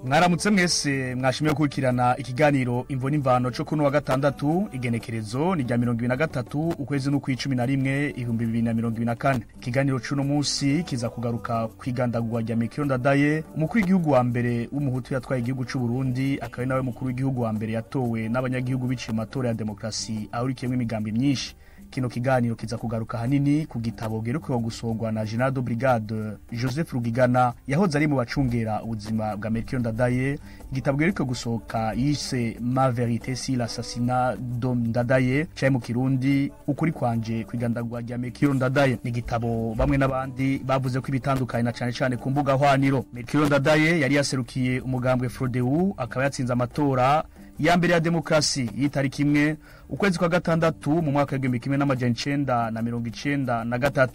Mwaramutse mwese mwashimiye gukurikirana ikiganiro imvo n'imvano cyo kuno wa gatandatu igenekerezo ni rya 2023 ukwezi no kw'icumi 2024. Ikiganiro cy'uno munsi kiza kugaruka kwigandagwa rya Melchior Ndadaye, umukuru w'igihugu wa mbere w'umuhutu yatwaye igihugu cy'u Burundi, akaba nawe mukuru w'igihugu wa mbere yatowe n'abanyagihugu biciye mu matora ya demokrasi ahurikiyemo imigambi myinshi. Kino kiganiro kiza kugaruka hanini ku gitabo geruko gusorwa na General de Brigade Joseph Rugigana yahoze ari mu bacungera ubuzima bwa Melchior Ndadaye. Igitabo geruko gusohoka yise Ma vérité sur l'assassinat d'Homme Ndadaye, cyaye mu Kirundi ukuri kwanje kwigandagwa rya Melchior Ndadaye. Ni gitabo bamwe n'abandi bavuze ko ibitandukanye na cyane ku mbuga hwaniro. Melchior Ndadaye yari yaserukiye umugambwe Frodeu, akaba yatsinze amatora ya mbere ya demokrasi yitariki imwe ukwezi kwa gatandatu mu mwaka wa 1993,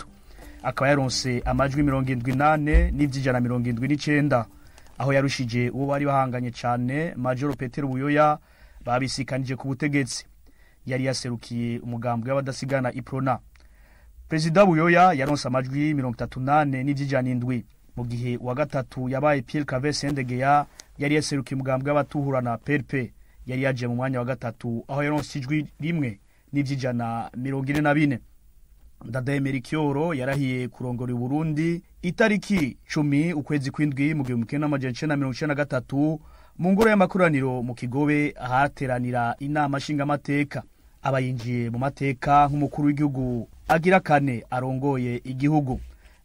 akaba yaronse amajwi 78 n'ivyijana 79, aho yarushije uwo bari bahanganye cyane Major Petero Buyoya babisikanije ku butegetsi. Yari yaserukiye umugambwe w'abadasigana Iprona. President Buyoya yaronse amajwi 38 n'ivyijana 7, mu gihe wa gatatu yabaye Pierre Claver Sendegeya yari yaserukiye umugambwe w'abatuhurana PRP. Yari yaje mu mwanya wa gatatu aho yaronse ijwi rimwe n'ivyijana 44. Ndadaye Melchior yarahiye kurongora Burundi itariki 10 ukwezi kw'indwi mu 1993 mu ngoro y'amakoraniro mu Kigobe ahateranira inama nshingamateka. Abayinjiye mu mateka nk'umukuru w'igihugu agira kane arongoye igihugu.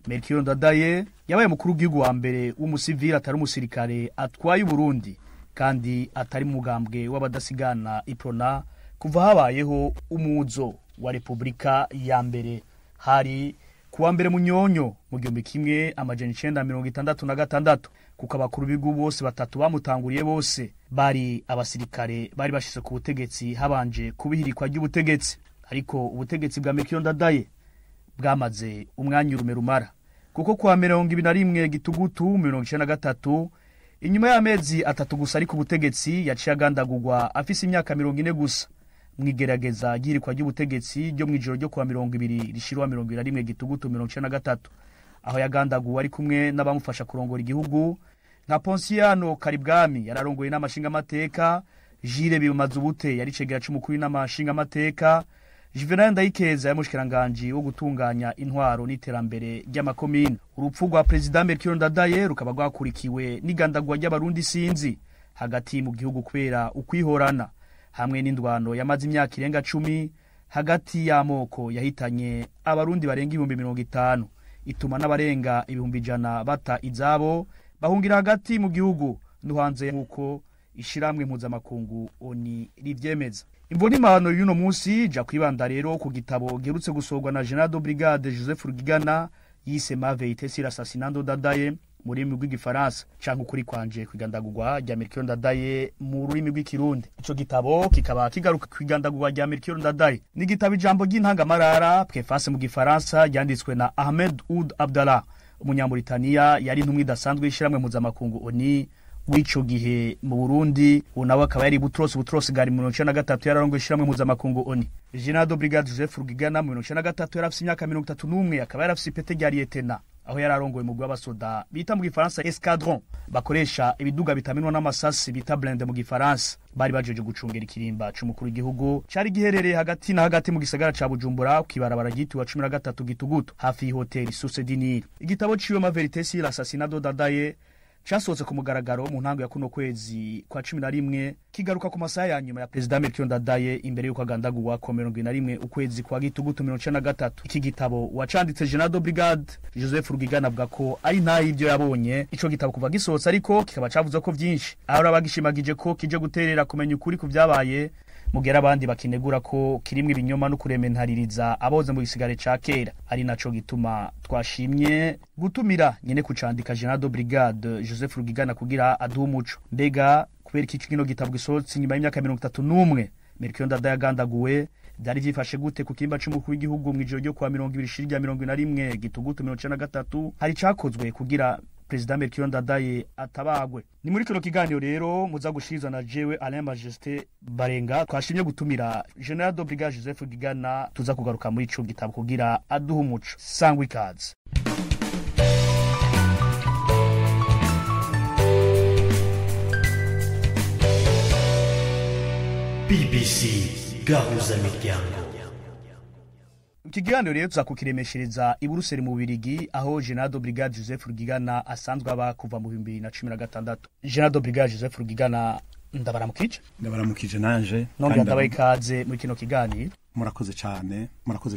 Melchior Ndadaye yabaye mukuru w'igihugu wa mbere w'umusivili atari umusirikare atwaye Burundi kandi atari mugambwe w'abadasigana Iprona kuva habayeho umuzo wa Republika ya mbere hari kuwa mbere Munyonyo mu 1966, kuko abakuru b'igihugu bose batatu bamutanguriye bose bari abasirikare bari bashyize ku butegetsi habanje kubihirikwa ry'ubutegetsi. Ariko ubutegetsi bwa Melchior Ndadaye bwamaze umwanya rumara, kuko kuwa 21 Gitugutu 1993 inyuma y'amezi atatu gusa ari ku butegetsi yaciye agandagurwa afise imyaka 40 gusa mwigerageza girikwa ry'ubutegetsi ryo mwijoro ryo kuwa 20 rishirwa 21 Gitugutu 1993, aho yagandaguwe ari kumwe n'abamufasha kurongora igihugu nka Ponsiano Karibwami yararongoye n'amashinga amateka, Jire Bimazubute yari cegera c'umukuru n'amashinga amateka, Juvenal Ndayikeza yamushikiranganje wo gutunganya intwaro n'iterambere ry'amakomine. Urupfu rwa President Melchior Ndadaye rukaba rwakurikiwe n'igandagwa ry'abarundi sinzi hagati mu gihugu kubera ukwihorana hamwe n'indwano yamaze imyaka irenga 10 hagati y'amoko yahitanye abarundi barenga 50,000, ituma n'abarenga 100,000 bata izabo bahungira hagati mu gihugu no hanze, nkuko ishiramwe mpuzamakungu ONU rivyemeza. Imvo n'imvano y'uno munsi ja kwibanda rero ku gitabo gerutse gusorwa na General de Brigade Joseph Rugigana yise Ma vérité sur l'assassinat d'Homme Ndadaye mu rurimi rw'igifaransa, canke ukuri kwanje kwigandagurwa rya Melchior Ndadaye mu rurimi rw'ikirundi. Ico gitabo kikaba kigaruka kwigandagurwa rya Melchior Ndadaye. Ni gitabo ijambo ry'intangamarara préface mu gifaransa ryanditswe na Ahmed Ould Abdallah, umunyamauritania yari intumwa idasanzwe y'ishiramwe mpuzamakungu ONU w'ico gihe mu Burundi. Unawe akaba yari Butros gari mu 1993 yararongoye ishiramwe mpuzamakungu ONU. General de Brigade Joseph Rugigana mu 1993 yarafise imyaka 31, akaba yarafise ipete rya lieutenant, aho yararongoye mu gw'abasoda bita mu gifaransa escadron bakoresha ibiduga bitaminwa n'amasasi bita blende mu gifaransa. Bari bajeje gucungera ikirimba c'umukuru w'igihugu cari giherereye hagati na hagati mu gisagara ca Bujumbura kwibarabara ryitwa 13 Gitugutu hafi y'hotel Source du Nil. Igitabo ciwe Ma vérité sur l'assassinat d'Homme Ndadaye casohotse ku mugaragaro mu ntango ya kuno kwezi kwa 11 kigaruka ku masaha ya nyuma ya President Melchior Ndadaye imbere y'uko agandagurwa ku 21 ukwezi kwa Gitugutu 1993. Iki gitabo wacanditse General de Brigade Joseph Rugigana avuga ko ari ntayi ivyo yabonye. Ico gitabo kuva gisohotse ariko kikaba cavuze ko vyinshi, aho abagishimagije ko kije guterera kumenya ukuri ku vyabaye, mugera abandi bakinegura ko kirimwe ibinyoma no kurementaririza aboze mu gisigare ca kera. Ari naco gituma twashimye gutumira nyene kucandika General de Brigade Joseph Rugigana kugira aduha umuco. Mbega kubera iki kino gitabo gisohotse nyuma y'imyaka 31 Melchior Ndadaye yagandaguwe, byari vyifashe gute ku kimba c'umukuru w'igihugu mw'ijoro ryo kwa 20 Gitugutu 1993? Hari cakozwe kugira President Melchior Ndadaye atabagwe. Ni muri kino kiganiro rero muza gushirizwa na jewe Alain Majesté Barenga, twashimye gutumira General de Brigade Joseph Rugigana tuza kugaruka muri ico gitabo kugira aduha umuco. Sangwa ikaze. gahuza miryango. Ikiganiro rero tuzakukiremeshereza i Buruseli mu Bubiligi aho General de Brigade Joseph Rugigana asanzwe aba kuva mu 2016. General de Brigade Joseph Rugigana ndabaramukije nanje none ndabaye ikaze muri kino kiganiro. Murakoze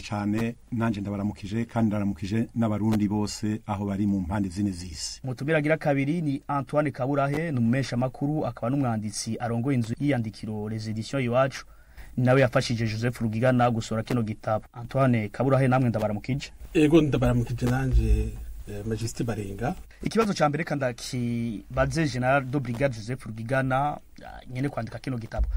cyane nanje ndabaramukije kandi ndaramukije n'abarundi bose aho bari mu mpande zine z'isi. Mutubiragira kabiri ni Antoine Kaburahe numesha makuru akaba n'umwanditsi arongoye inzu y'iyandikiro Les Editions Iwacu nawe yafashije Joseph Rugigana gusora kino gitabo. Antoine Kaburahe namwe ndabaramukije. Ego ndabaramukije nanje Majesté Barenga. Ikibazo ca mbere kandaki baze General de Brigade Joseph Rugigana nyene kwandika kino gitabo.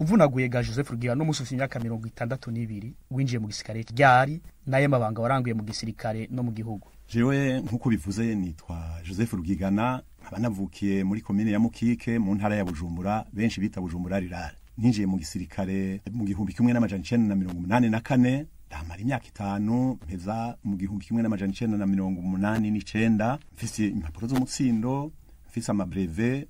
Uvunaguye ga Joseph Rugigana no musufi imyaka 62 winjiye mu gisirikare ryari naye mabanga waranguye mu gisirikare no mu gihugu. Jewe nkuko bivuze nitwa Joseph Rugigana abanavukiye muri commune ya Mukike mu ntara ya Bujumbura benshi bita Bujumbura rirare. Ninjiye mu gisirikare mu 1984 ndamara imyaka 5 mpeza mu 1989 mfise impapuro z'umutsindo mfise amabreve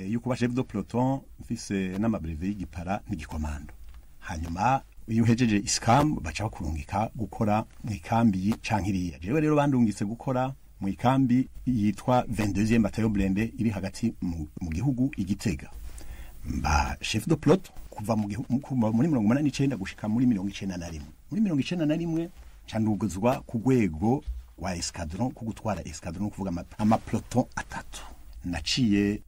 yo kuba chef de peloton mfise n'amabreve y'igipara n'igikomando. Hanyuma iyo uhejeje iskam baca bakurungika gukora mu ikambi cankiriya. Jewe rero bandungitse gukora mu ikambi yitwa 22e bataillon blindé iri hagati mu gihugu Igitega. Mba chef de peloton kuva muri 1989 gushika muri 1991. Muri 1991 canduguzwa ku rwego wa escadron ku gutwara escadron kuvuga ama peloton atatu. Naciye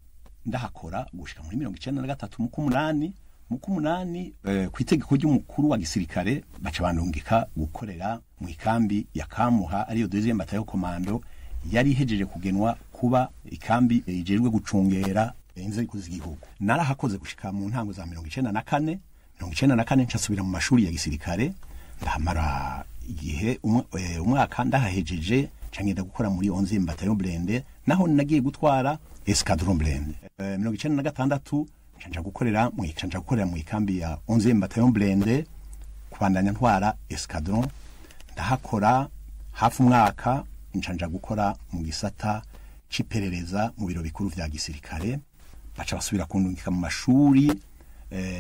ndahakora gushika muri 1993 mu kumunani kwitegeko ry'umukuru wa gisirikare baca bandungika gukorera mu ikambi ya Kamuha ariyo 2e bataillon commando yari hejeje kugenwa kuba ikambi ijerwe gucungera inzego z'igihugu. Narahakoze gushika mu ntango za 1994 ncasubira mu mashuri ya gisirikare ndahamara igihe umwaka ndahahejeje cangenda gukora muri 11e bataillon blindé naho nagiye gutwara escadron blindé. 1996 canja gukorera mu ikambi ya 11e bataillon blindé kubandanya ntwara escadron ndahakora hafi umwaka ncanja gukora mu gisata ciperereza mu biro bikuru vya gisirikare baca basubira kundungika mu mashuri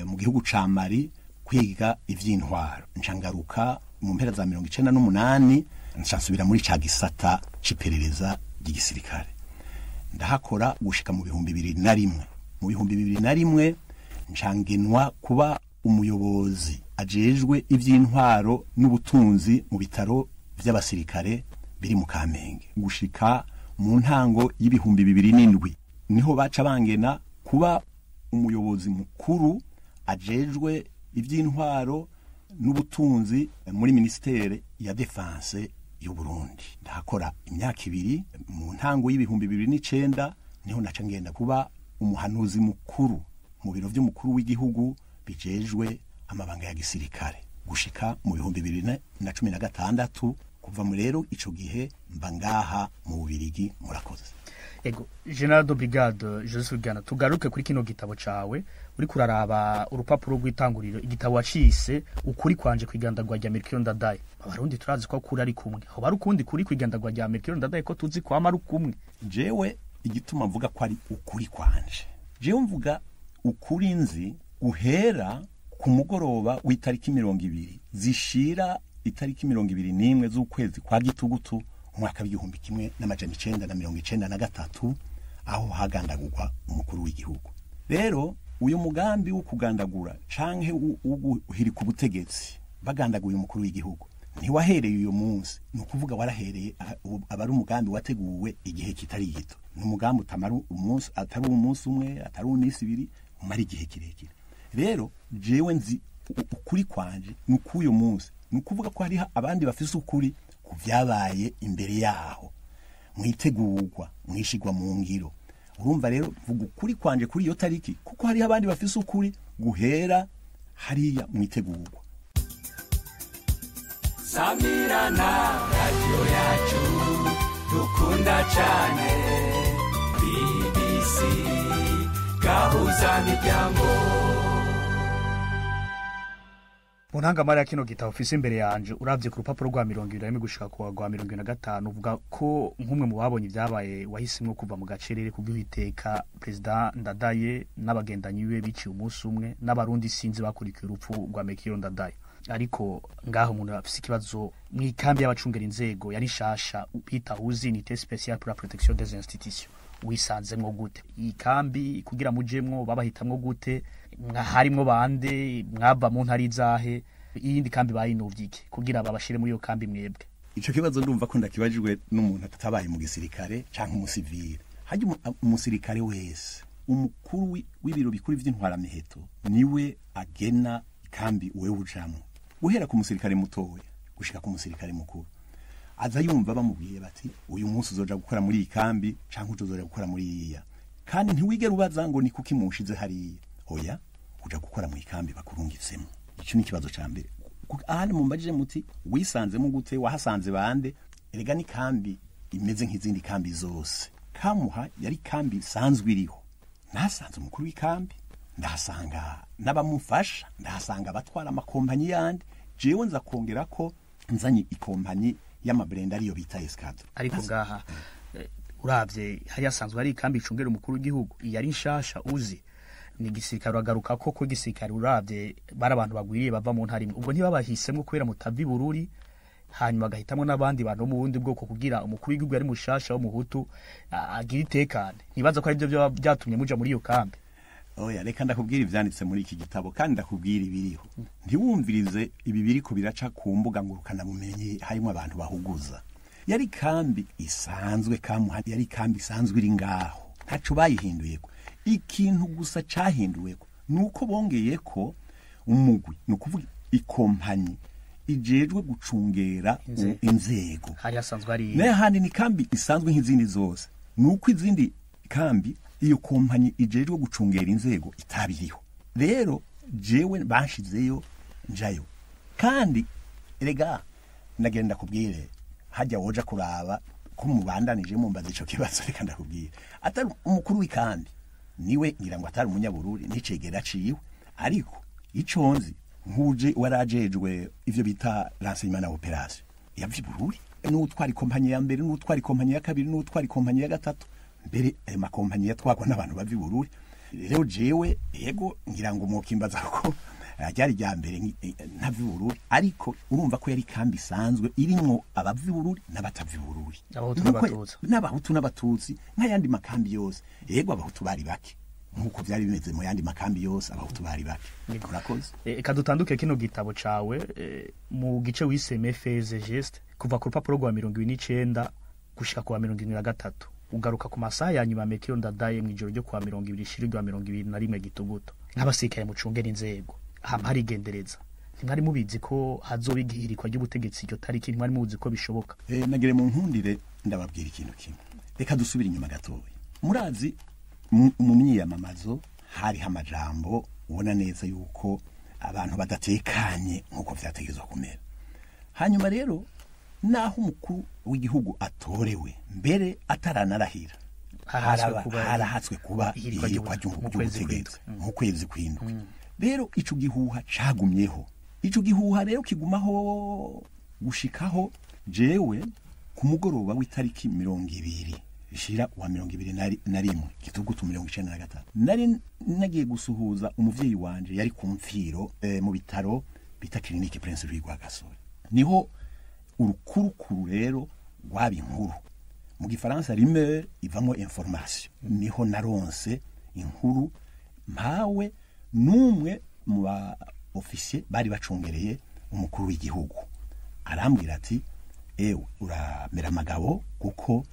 mu gihugu ca Mali kwiga ivy'intwaro ncangaruka mu mpera za 1998 nsubira muri ca gisata ciperereza ry'igisirikare ndahakora gushika mu 2001. Mu 2001 ncangenwa kuba umuyobozi ajejwe ivy'intwaro n'ubutunzi mu bitaro vy'abasirikare biri mu Kamenge. Gushika mu ntango y'ibihumbi 2007 niho baca bangena kuba umuyobozi mukuru ajejwe ivy'intwaro n'ubutunzi muri ministere ya defense y'u Burundi. Ndakora imyaka 2 mu ntango y'ibihumbi 2009 niho naca ngenda kuba umuhanuzi mukuru mu biro vy'umukuru w'igihugu bijejwe amabanga ya gisirikare gushika mu 2016. Kuva mu rero ico gihe mba ngaha mu Bubiligi. Murakoze. Ego General de Brigade Joseph Rugigana tugaruke kuri kino gitabo cawe uri kuraraba urupapuro rw'itanguriro igitabo wacise ukuri kwanje kwigandagwa rya Melchior Ndadaye. Abarundi turazi ko kuri ari kumwe aho bari ukundi kuri kwigandagwa rya Melchior Ndadaye ko tuzi ko amaru kumwe. Jewe igituma mvuga ko ari ukuri kwanje jewe mvuga ukuri nzi uhera ku mugoroba w'itariki 20 zishira itariki 21 z'ukwezi kwa Gitugutu umwaka w'igihumbi 1993 aho hagandagurwa umukuru w'igihugu. Rero uyu mugambi wo kugandagura canke uhiri ku butegetsi bagandaguye umukuru w'igihugu ntiwahereye uyu munsi, no kuvuga warahereye abari umugambi wateguwe igihe kitari gito. N'umugambi utamara umunsi, atari umunsi umwe, atari iminsi ibiri, umara igihe kirekire. Rero jewe nzi ukuri kwanje nukuyo munsi, nukuvuga ko hari abandi bafise ukuri kuvyabaye imbere yaho, mwitegurwa mwishigwa mu ngiro. Urumva rero vuga ukuri kwanje kuri iyo tariki, kuko hari abandi bafise ukuri guhera hariya mwitegurwa. Samirana radio yacu dukunda cyane, BBC gahuza miryango. Muntangamara kino gitabo ufise imbere yanje uravye ku rupapuro rwa 20 gushika ku rwa 25 uvuga ko nk'umwe mu babonye ibyabaye wahisimwe kuva mu gacerere kubw'iteka president Ndadaye n'abagendanyi biwe biciye umunsi umwe n'abarundi sinzi bakurikiye urupfu rwa Melchior Ndadaye. Ariko ngaho umuntu afise ikibazo mwikambi y'abacungera inzego yari shasha bita unité spéciale pour la protection des institutions. Wisanzemwo gute ikambi kugira mujemwo babahitamwo gute harimwo bande mwava mu ntari zahe iyindi kambi bayinuvyike kugira babashire muri iyo kambi mwebwe? Ico kibazo ndumva ko ndakibajijwe n'umuntu atatabaye mu gisirikare canke umusivile. Haje umusirikare wese umukuru w'ibiro bikuru vy'intwara miheto niwe agena kambi wewe ujamwo guhera ku musirikare mutoya gushika ku musirikare mukuru. Aza yumva bamubwiye bati uyu munsi uzoja gukora muri ikambi canke uzoja gukora muri iya, kandi ntiwigera ubaza ngo ni kuki mushize hariya. Oya, uja gukora mu ikambi bakurungitsemo. Ico ni kibazo ca mbere. Ahandi mumbajije muti wisanzemo gute, wahasanze bande? Erega ni kambi imeze nk'izindi kambi zose. Kamuha yari kambi sanzwe iriho. Nasanze umukuru w'ikambi, ndahasanga n'abamufasha, ndahasanga abatwara amakompanyi yandi. Jewe nza kongera ko nzanye ikompanyi y'amabrenda ariyo bita Escadre. Ariko ngaha uravye hari asanzwe ari kambi icungera umukuru w'igihugu yari nshasha uzi ni gisirikare uragaruka ko gisirikare uravye bari abantu bagwiriye bava mu ntari ubwo ntibabahisemwe kubera mutavi bururi hanyuma gahitamwe n'abandi bantu mu bundi bwoko kugira umukuru w'igihugu yari mushasha wo mu Hutu agira itekane. Nibaza ko ari byo byatumye muja muri iyo kambi. Oya, reka ndakubwira ivyanditse muri iki gitabo kandi ndakubwira ibiriho. Ntiwumvirize ibi biriko biraca ku mbuga ngurukana bumenyi harimo abantu bahuguza. Yari kambi isanzwe Kamuha, yari kambi isanzwe iri ngaho. Ntaco bayihinduyeko. Ikintu gusa cahinduweko nuko bongeye ko umugwi nukuvuga ikompanyi ijejwe gucungera inzego. Hari asanzwe ari n'ahandi ni kambi isanzwe nk'izindi zose. Nuko izindi kambi iyo kompanyi ijejwe gucungera inzego itabiriho. Rero jewe bashizeyo njayo. Kandi erega ndagenda kubwire hajya woja kuraba ko mubandanije mumbaza ico kibazo, reka ndakubwire atari umukuru w'ikambi niwe ngira ngo atari umunyabururi n'icegera ciwe, ariko ico nzi nkuje warajejwe ivyo bita renseignement na operation yavye bururi n'utwari kompanyi ya mbere n'utwari kompanyi ya kabiri n'utwari kompanyi ya gatatu mbere ayo makompanyi yatwagwa n'abantu bavye bururi. Rero jewe yego ngira ngo mukimbaza ko ryari rya mbere ntavye bururi, ariko urumva ko yari kambi isanzwe irimwo abavye bururi n'abatavye bururi, n'abahutu n'abatutsi nk'ayandi makambi yose. Yego abahutu bari bake nkuko vyari bimeze mu yandi makambi yose, abahutu bari bake. Urakoze. Eka dutanduke kino gitabo cawe mu gice wise Mefeze Geste kuva ku rupapuro rwa 29 gushika ku 23 ugaruka ku masaha ya nyuma Melchior Ndadaye mu ijoro ryo kwa 2021 gituguto nk'abasirikare mucungera inzego hari gendereza. Ntimwari mubizi ko hazobigihirikwa ry'ubutegetsi iryo tariki? Ntimwari mubizi ko bishoboka? Nagire mu nkundire ndababwira ikintu kimwe. Reka dusubira inyuma gatoya. Murazi mu myiyamamazo hari amajambo ubona neza yuko abantu badatekanye nkuko vyategezwa kumera. Hanyuma rero naho umukuru w'igihugu atorewe mbere ataranarahira harahatswe kuba ihirikwa ry'ubutegetsi mu kwezi kw'indwi. Rero ico gihuha cagumyeho. Ico gihuha rero kigumaho gushikaho jewe ku mugoroba w'itariki 20 ishira wa 21 gitugutu 1993 nari nagiye gusuhuza umuvyeyi wanje yari ku mfiro mu bitaro bita Clinique Prince Louis Rwagasore. Niho urukurukuru rero rwaba inkuru mu gifaransa rumeur ivamo information. Niho naronse inkuru mpawe numwe mu ba officier bari bacungereye umukuru w'igihugu. Arambwira ati ewe uramera magabo kuko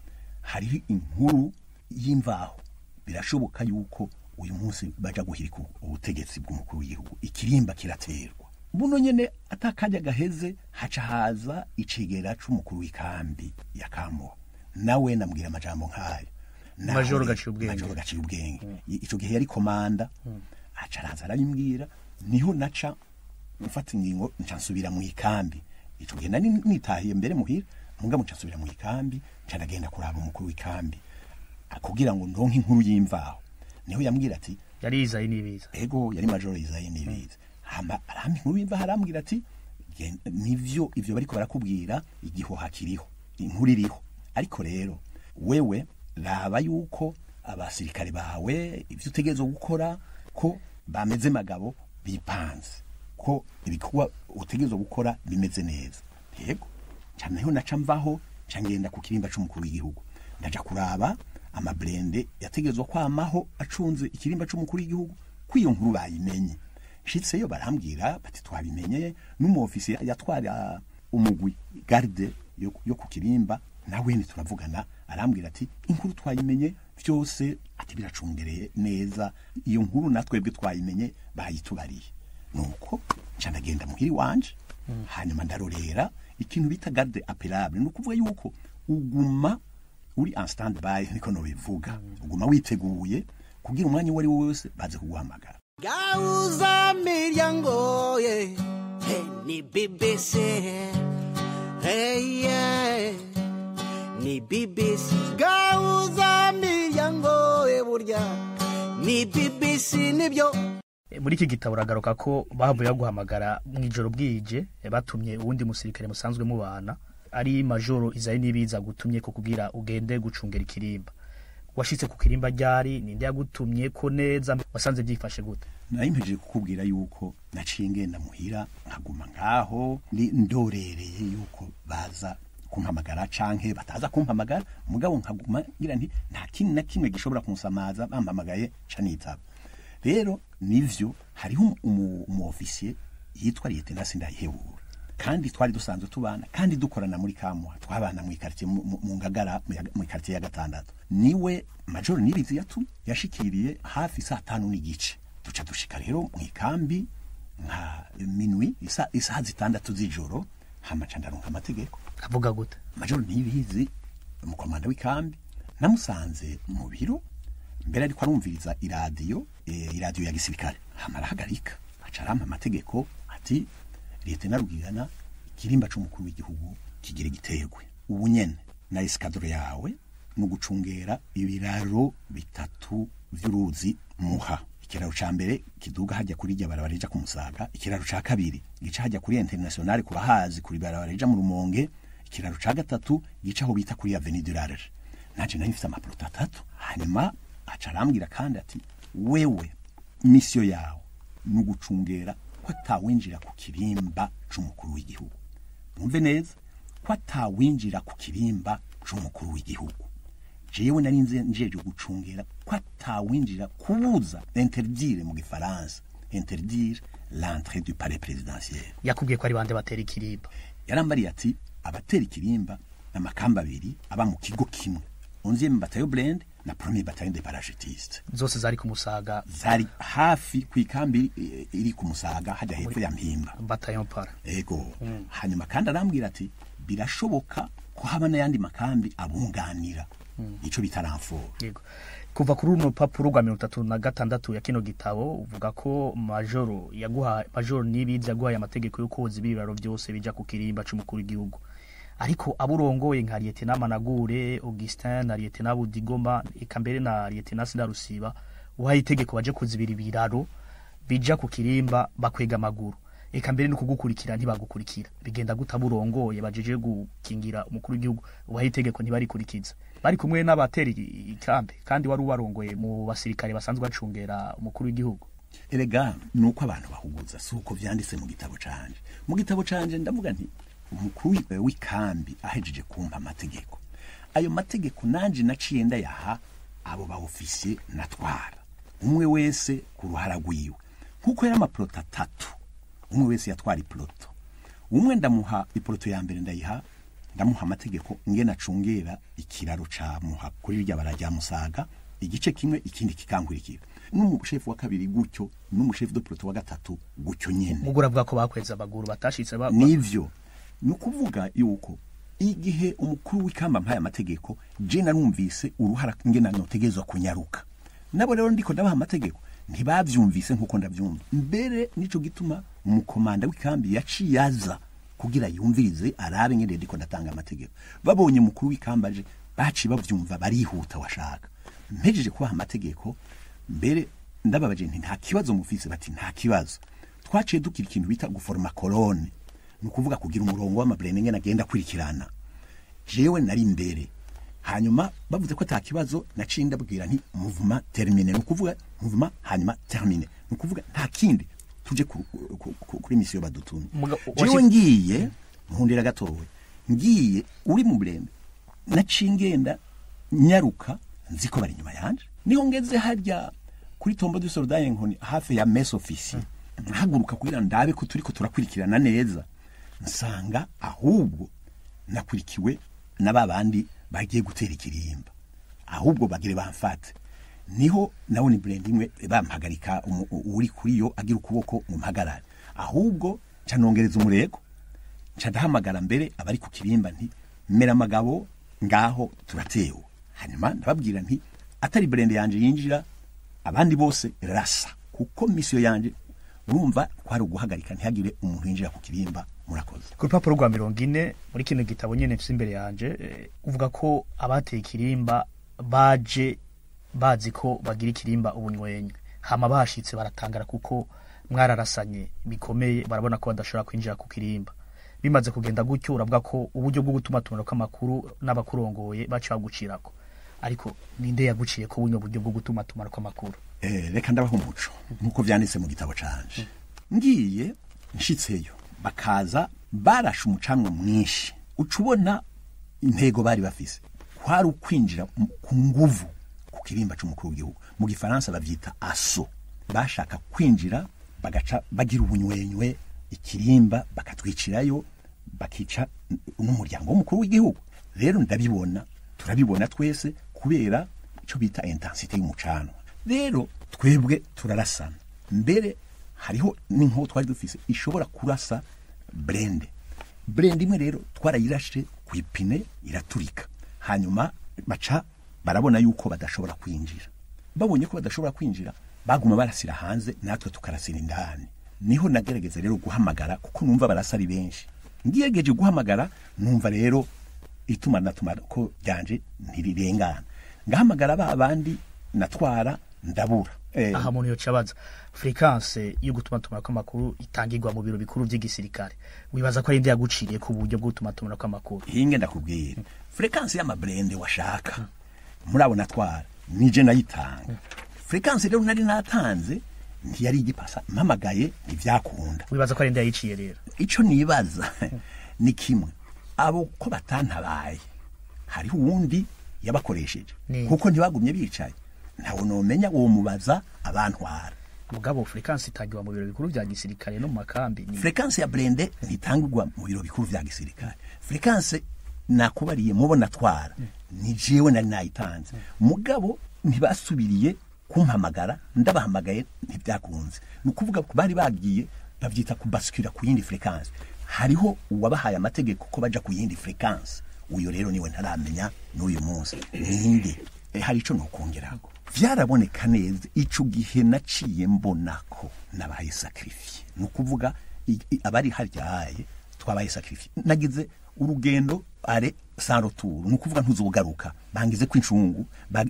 hari inkuru y'imvaho birashoboka yuko uyu munsi baja guhirika ubutegetsi bw'umukuru w'igihugu, ikirimba kiraterwa. Buno nyene atakajya gaheze haca haza icegera c'umukuru w'ikambi ya Kamuha, nawe namubwira amajambo nk'ayo. Majoro gaciye ubwenge. Ico gihe yari komanda aca araza arabimbwira, niho naca mfata ingingo nca nsubira mu ikambi. Ico gihe nari nitahiye mbere muhira muga nca nsubira mu ikambi nca ndagenda kuraba umukuru w'ikambi kugira ngo ndonke inkuru y'imvaho. Niho yambwira ati yari Izayi Nibiza. Ego yari Majoro Izayi Nibiza. hama arambi nkuru biva harambwira ati nivyo ivyo bariko barakubwira igihoha kiriho inkuru iriho ariko rero wewe raba yuko abasirikare bawe ivyo utegerezwa gukora ko bameze magabo bipanze ko ibikorwa utegerezwa gukora bimeze neza yego cyane ho naca mvaho cyangenda ku kirimba c'umukuru w'igihugu ndaja kuraba amabrende yategerezwa kwamaho acunze ikirimba c'umukuru w'igihugu kwiyo nkuru bayimenye shitseyo barambwira bati twabimenye n'umu ofisiye yatwara umugwi garde yo ku kirimba nawe ni turavugana arambwira ati inkuru twayimenye byose ati biracungereye neza iyo nkuru natwebwe twayimenye bayitubariye nuko cyandagenda muhiri wanje hanyuma ndarorera ikintu bita garde appelable no kuvuga yuko uguma uri en stand by niko no bivuga uguma witeguye kugira umwanya wari wose baze kuguhamagara Gauza miryango ye hey, ni BBC hey yeah ni BBC Gauza miryango ye burya ni BBC nibyo. Muri iki gitabo uragaruka ko bavuye guhamagara mu ijoro bwije batumye uwundi musirikare musanzwe mubana ari majoro Isayi Nibiza gutumye ko kugira ugende gucungera ikirimba. Washitse ku kirimba ryari ninde yagutumye ko neza wasanze byifashe gute? Nayimpeje kukubwira yuko naciye ngenda muhira nkaguma ngaho ndorereye yuko baza kumpamagara canke bataza kumpamagara mugabo nkaguma ngira nti nta kintu na kimwe gishobora kunsamaza bampamagaye canitaba. Rero nivyo hariho umu officier yitwa Lieutenant Sindayihebura kandi twari dusanzwe tubana kandi dukorana muri Kamuha twabana mu quartier mu Ngagara mu quartier ya gatandatu niwe Major Nibizi yashikiriye hafi saa 5 n'igice duca dushika rero mu ikambi nka minuit isa zitandatu z'ijoro hamaca ndaronka amategeko avuga gute Major Nibizi umukomanda w'ikambi namusanze mu biro mbere ariko arumviriza iradiyo ya gisirikare hamara hagarika acarampa amategeko ati leta narugirana kirimba c'umukuru w'igihugu kigire giterwe ubu nyene na eskadro yawe no gucungera ibiraro bitatu vy'uruzi muha ikiraro ca mbere kiduga hajya kuri rya barabareja ku Musaga ikiraro ca kabiri gica hajya kuri international ku bahazi kuri barabareja mu Rumonge ikiraro ca gatatu gica aho bita kuri Avenue du Large naje nahifisa amaplota 3 hanyuma acarambwira kandi ati wewe misio yawe no gucungera ko atawinjira ku kirimba c'umukuru w'igihugu mwumve neza ko atawinjira ku kirimba c'umukuru w'igihugu jewe narinze njeje gucungera ko atawinjira kubuza interdire mu gifaransa interdire l'entrée du palais présidentiel. Yakubwiye ko ari bande batera ikirimba yarambariye ati abatera ikirimba n'amakamba abiri aba mu kigo kimwe 11e bataillon blend na premier bataillon de parachutistes zose zari ku Musaga zari hafi kwikambi iri ku Musaga hajya hepfo ya Mpimba bataillon para ego hanyuma kandi arambwira ati birashoboka ko haba n'ayandi makambi abunganira ico bitaranfora yego kuva kuri uno papuro rwa 36 ya kino gitabo uvuga ko major Nibizi yaguhaye amategeko yo koza ibiraro byose bija ku kirimba c'umukuru w'igihugu ariko aburongoye nka Lieutenant Managure Augustin na Lieutenant Budigoma ikambere na Lieutenant Sindarusiba uhaye itegeko baje kuzibira ibiraro bija ku kirimba bakwega amaguru ikambere no kugukurikira ntibagukurikira bigenda gutaburongoye bajeje gukingira umukuru w'igihugu uhaye itegeko ntibarikurikiriza bari kumwe n'abateri ikambe kandi wari ubarongoye mu basirikare basanzwe bacungera umukuru w'igihugu. Erega nuko abantu bahuguza suko vyanditse mu gitabo canje ndavuga nti umukuru w'ikambi ahejeje kumpa amategeko ayo mategeko nanje naciye ndayaha abo ba officier natwara umwe wese ku ruhara rwiwe nkuko yari amaplota 3 umwe wese yatwara iploto umwe ndamuha iploto ya mbere ndamuha amategeko ngena acungera ikiraro ca muha kuri rya barajya Musaga igice kimwe ikindi kikankurikira n'umushefu wa kabiri gutyo n'umushefu de ploto wa gatatu gutyo nyene mugura bwa ko bakweza abaguru batashitse nivyo nukuvuga yuko igihe umukuru w'ikamba mpaye amategeko je narumvise uruhara ngena notegezwa kunyaruka nabo rero ndiko ndabaha amategeko ntibavyumvise nkuko ndavyumva mbere nico gituma umukomanda w'ikambi yaciyaza kugira yumvirize arabe ngende ndiko ndatanga amategeko babonye mukuru w'ikambaje baci bavyumva barihuta washaka mpejeje kubaha amategeko mbere ndababaje nti nta kibazo mufise bati nta kibazo twaciye dukira ikintu bita guforma colonne ni ukuvuga kugira umurongo w'amabrand ngene agenda kwirikirana jewe nari imbere hanyuma bavuze ko atakibazo naciye ndabwira nti mouvement terminé ni ukuvuga mouvement hanyuma terminé ni ukuvuga nta kindi tuje kuri mission badutumye jewe ngiye nkundira gatowe ngiye uri mu brand naciye ngenda nyaruka nziko bari nyuma yanje niho ngeze harya kuri tombo du soldat nkoni hafi ya mess office nhaguruka kugira ndabe ko turiko turakurikirana neza nsanga ahubwo nakurikiwe n'ababandi bagiye gutera ikirimba ahubwo bagire bamfate niho nawo ni brand imwe bampagarika uri kuri yo agira ukuboko mu mpagarara ahubwo canongereza umurego candahamagara mbere abari ku kirimba nti mera magabo ngaho turatewe hanyuma ndababwira nti atari brand yanje yinjira abandi bose rasa kuko mission yanje urumva kwari uguhagarika ntihagire umuntu yinjira ku kirimba murakoze ku rupapuro rwa 40 muri kino gitabo nyene mfise imbere yanje uvuga ko abateye ikirimba baje bazi ko bagira ikirimba ubunywenye hama bashitse baratangara kuko mwararasanye bikomeye barabona ko badashobora kwinjira ku kirimba bimaze kugenda gutyo uravuga ko uburyo bwo gutuma tumanura amakuru n'abakurongoye baca bagucirako ariko ninde yaguciye ko bunyo buryo bwo gutuma tumanura amakuru reka ndabaho umuco nkuko vyanditse mu gitabo canje ngiye nshitseyo bakaza barasha umucanwa mwinshi ucubona intego bari bafise kwari ukwinjira ku nguvu ku kirimba c'umukuru w'igihugu mu gifaransa bavyita asso bashaka kwinjira bagaca bagira ubunywenywe ikirimba bakatwicirayo bakica n'umuryango w'umukuru w'igihugu rero ndabibona turabibona twese kubera ico bita intensité y'umucanwa rero twebwe turarasana mbere hariho n'inko twari dufise ishobora kurasa brand imwe rero twarayirashe kwipine iraturika hanyuma baca barabona yuko badashobora kwinjira babonye ko badashobora kwinjira baguma barasira hanze natwe tukarasira indani niho nagerageza rero guhamagara kuko numva barasari benshi ngiyegeje guhamagara numva rero itumana ko byanje ntirirengana ngahamagara babandi natwara ndabura aha muntu yo cabaza fréquence yo gutuma tumanura amakuru itangirwa mu biro bikuru by'igisirikare wibaza ko ari ndi yaguciriye ku buryo bwo gutuma tumanura amakuru hinge ndakubwira fréquence y'amabrand washaka murabo natwara nije nayitanga fréquence rero nari natanze ntiyari igipasa mpamagaye ntivyakunda wibaza ko ari ndi yayiciye rero ico nibaza ni kimwe abo ko batantabaye hari uwundi yabakoresheje kuko ntibagumye bicaye ntawe nomenya uwo mubaza abantwara mugabo fréquence itangirwa mu biro bikuru bya gisirikare no mu makambi ni fréquence ya brand ntitangirwa mu biro bikuru bya gisirikare fréquence nakubariye mubona twara ni jewe nari nayitanze mugabo ntibasubiriye kumpamagara ndabahamagaye ntibyakunze nukuvuga ko bari bagiye bavyita kubaskira ku yindi fréquence hariho uwabahaye amategeko ko baja ku yindi fréquence uyo rero niwe ntaramenya n'uyu munsi ninde hari ico nokongeraho vyaraboneka neza ico gihe naciye mbonako nabaye sacrifice nukuvuga abari haryaye twabaye sacrifice nagize urugendo are sans retour nukuvuga ntuzogaruka bangize kw'incungu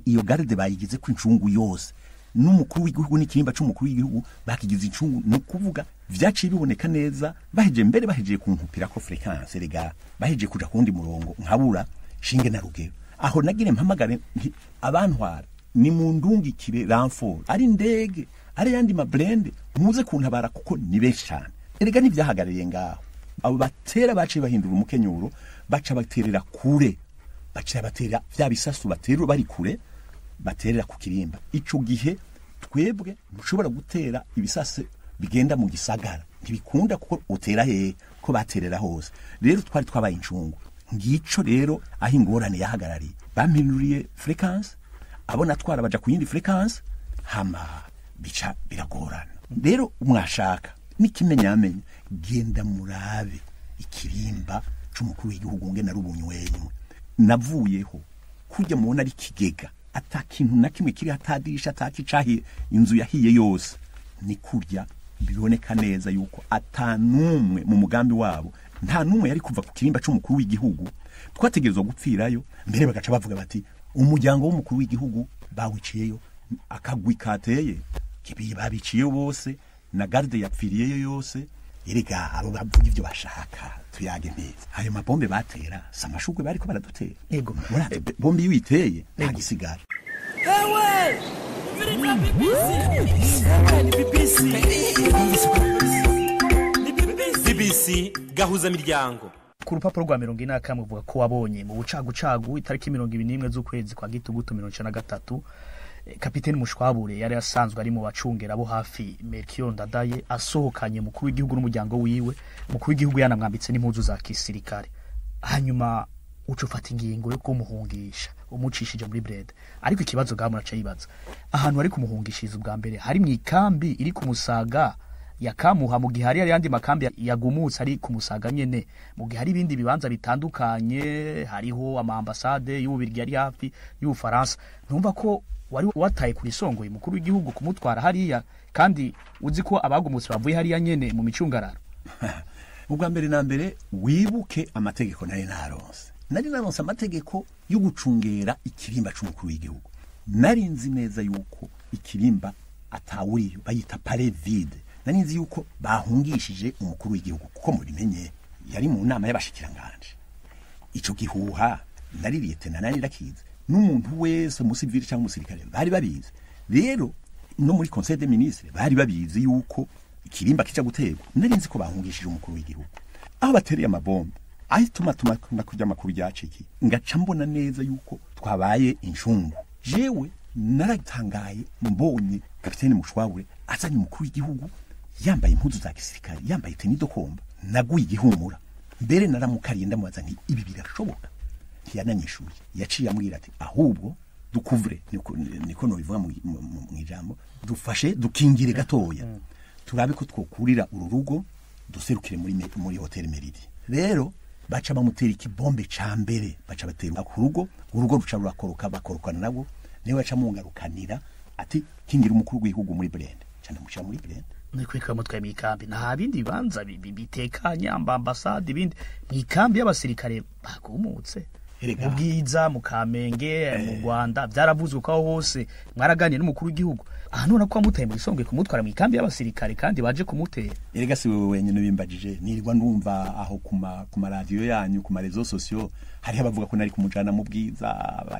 iyo garde bayigize kw'incungu yose n'umukuru w'igihugu n'ikirimba c'umukuru w'igihugu bakigize incungu nukuvuga vyaciye biboneka neza baheje kunkupira ko fréquence rega baheje kuja kundi murongo nkabura shinge na rugero aho nagire mpamagare abantwara ni mu ndungikire renfort ari ndege ari yandi mabrand muze kuntabara kuko ni benshi cyane erega nivyahagarariye ngaho abo batera baciye bahindura umukenyuro baca baterera kure baca batera vya bisasu batera bari kure baterera ku kirimba ico gihe twebwe mushobora gutera ibisase bigenda mu gisagara ntibikunda kuko utera he ko baterera hose rero twari twabaye incungu ngico rero aho ingorane yahagarariye bampinduriye fréquence abona twara baja ku yindi fréquence hama bica biragorana rero umwashaka n'ikimenyamenya genda murabe ikirimba c'umukuru w'igihugu ngena rubunywenywe navuyeho kujya mubona ari kigega atakintu na kimwe kiri hatadirisha atakicahiye inzu yahiye yose ni kurya biboneka neza yuko atanumwe mu mugambi wabo nta numwe yari kuva ku kirimba c'umukuru w'igihugu twategerezwa gupfirayo mbere bagaca bavuga bati umuryango w'umukuru w'igihugu bawiciyeyo akagwi kateye kibiye babiciye bose na garde yapfiriyeyo yose erega abo bavuga ivyo bashaka tuyage neza ayo mabombe batera samashugwe bariko baradutera Yego. bombe yiteye ntagisigara Ewe! Umviriza BBC gahuza miryango. Ku rupapuro rwa 41 uvuga ko wabonye mu bucagucagu itariki 21 z'ukwezi kwa Gitugutu 1993 Kapiteni Mushwabure yari asanzwe ari mu bacungera abo hafi Melchior Ndadaye asohokanye mukuru w'igihugu n'umuryango wiwe mukuru w'igihugu yanamwambitse n'impuzu za kisirikare hanyuma ucufata ingingo yo kumuhungisha umucishije muri Brede ariko ikibazo gamu naca yibaza ahantu ari kumuhungishiriza ubwa mbere hari mu ikambi iri kumusaga yakamuha mu gihe hari yandi makambi yagumutse ari kumusaga nyene mu gihe hari ibindi bibanza bitandukanye hariho amambasade y'ububirigi yari hafi y'Ufaransa numva ko wari wataye kuri songoye mukuru w'igihugu kumutwara hariya kandi uzi ko abagumutse bavuye hariya nyene mu micungararo ubwa mbere na mbere wibuke amategeko nari naronse amategeko yo gucungera ikirimba c'umukuru w'igihugu nari nzi neza yuko ikirimba atawuriyo bayita palais vide nari nzi yuko bahungishije umukuru w'igihugu kuko mubimenye yari mu nama y'abashikiranganje ico gihuha nari liyetena nari rakize n'umuntu wese musivili cyangwa umusirikare bari babizi rero no muri conseil des ministres bari babizi yuko ikirimba kica guterwa nari nzi ko bahungishije umukuru w'igihugu aho batereye amabombe ahituma kujya makuru yaciki ngaca mbona neza yuko twabaye inshungu jewe naratangaye mbonye Kapiteni Mushwabure azanye umukuru w'igihugu yambaye impuzu za gisirikare yambaye tenido komba naguye igihumura mbere naramukariye ndamubaza nti ibi birashoboka yananyishuye yaciye amwira ati ahubwo dukuvure niko no bivuga mu ijambo dufashe dukingire gatoya turabe ko twokurira ururugo duserukire muri hotel Meridi rero baca bamutera ikibombe ca mbere baca batera ku rugo urugo ruca rurakoroka bakorokana nabo niwe aca mungarukanira ati kingira umukuru w'igihugu muri Brende cyane mushya muri Brende nikwika mutwe mikambi nta bindi bibanza bitekanye ambasade ibindi mikambi y'abasirikare bagumutse ubwiza mu Kamenge mu Rwanda byaravuzwe ko hose mwaraganiye n'umukuru w'igihugu ahantu nako amutaye muri songe kumutwara mu ikambi y'abasirikare kandi baje kumutera erega si wewe wenyine bimbagije nirirwa ndumva aho kuma radio yanyu kuma réseaux sociaux hari abavuga ko nari kumujana mu bwiza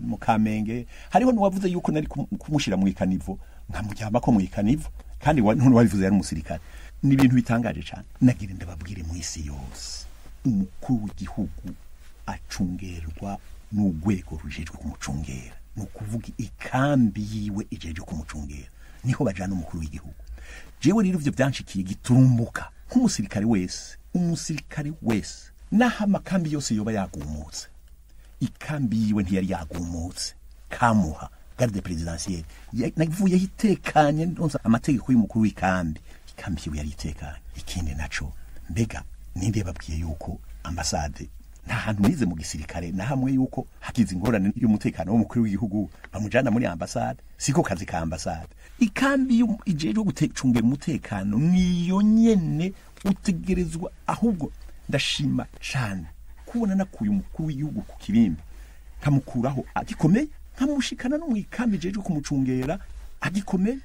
mu Kamenge hariho n'uwavuze yuko nari kumushira mu ikanivo nkamujyamba ko mu ikanivo kandi none wabivuze yari umusirikare ni ibintu bitangaje cyane nagira ndababwire mu isi yose umukuru w'igihugu acungerwa n'ugwego rujejwe kumucungera no kuvuga ikambi yiwe ijeje kumucungera niho bajana umukuru w'igihugu jewe rero ivyo byanshikiye giturumbuka umusirikare wese naho amakambi yose yoba yagumutse ikambi yiwe ntiyari yagumutse kamuha garde présidentielle navuye hitekanye ndonza amategeko y'umukuru w'ikambi ikambi yiwe yari itekanye ikindi naco mbega ninde babwiye yuko ambasade nta hantu nize mu gisirikare na hamwe yuko hakize ingorane y'umutekano w'umukuru w'igihugu bamujana muri ambasade siko kazi ka ambasade ikambi ijeje gutecungera umutekano niyo nyene utegerezwa ahubwo ndashima cyane kubona nakuye umukuru w'igihugu ku kirimba kamukuraho agikomeye nkamushikana no mu ikambi ijeje kumucungera agikomeye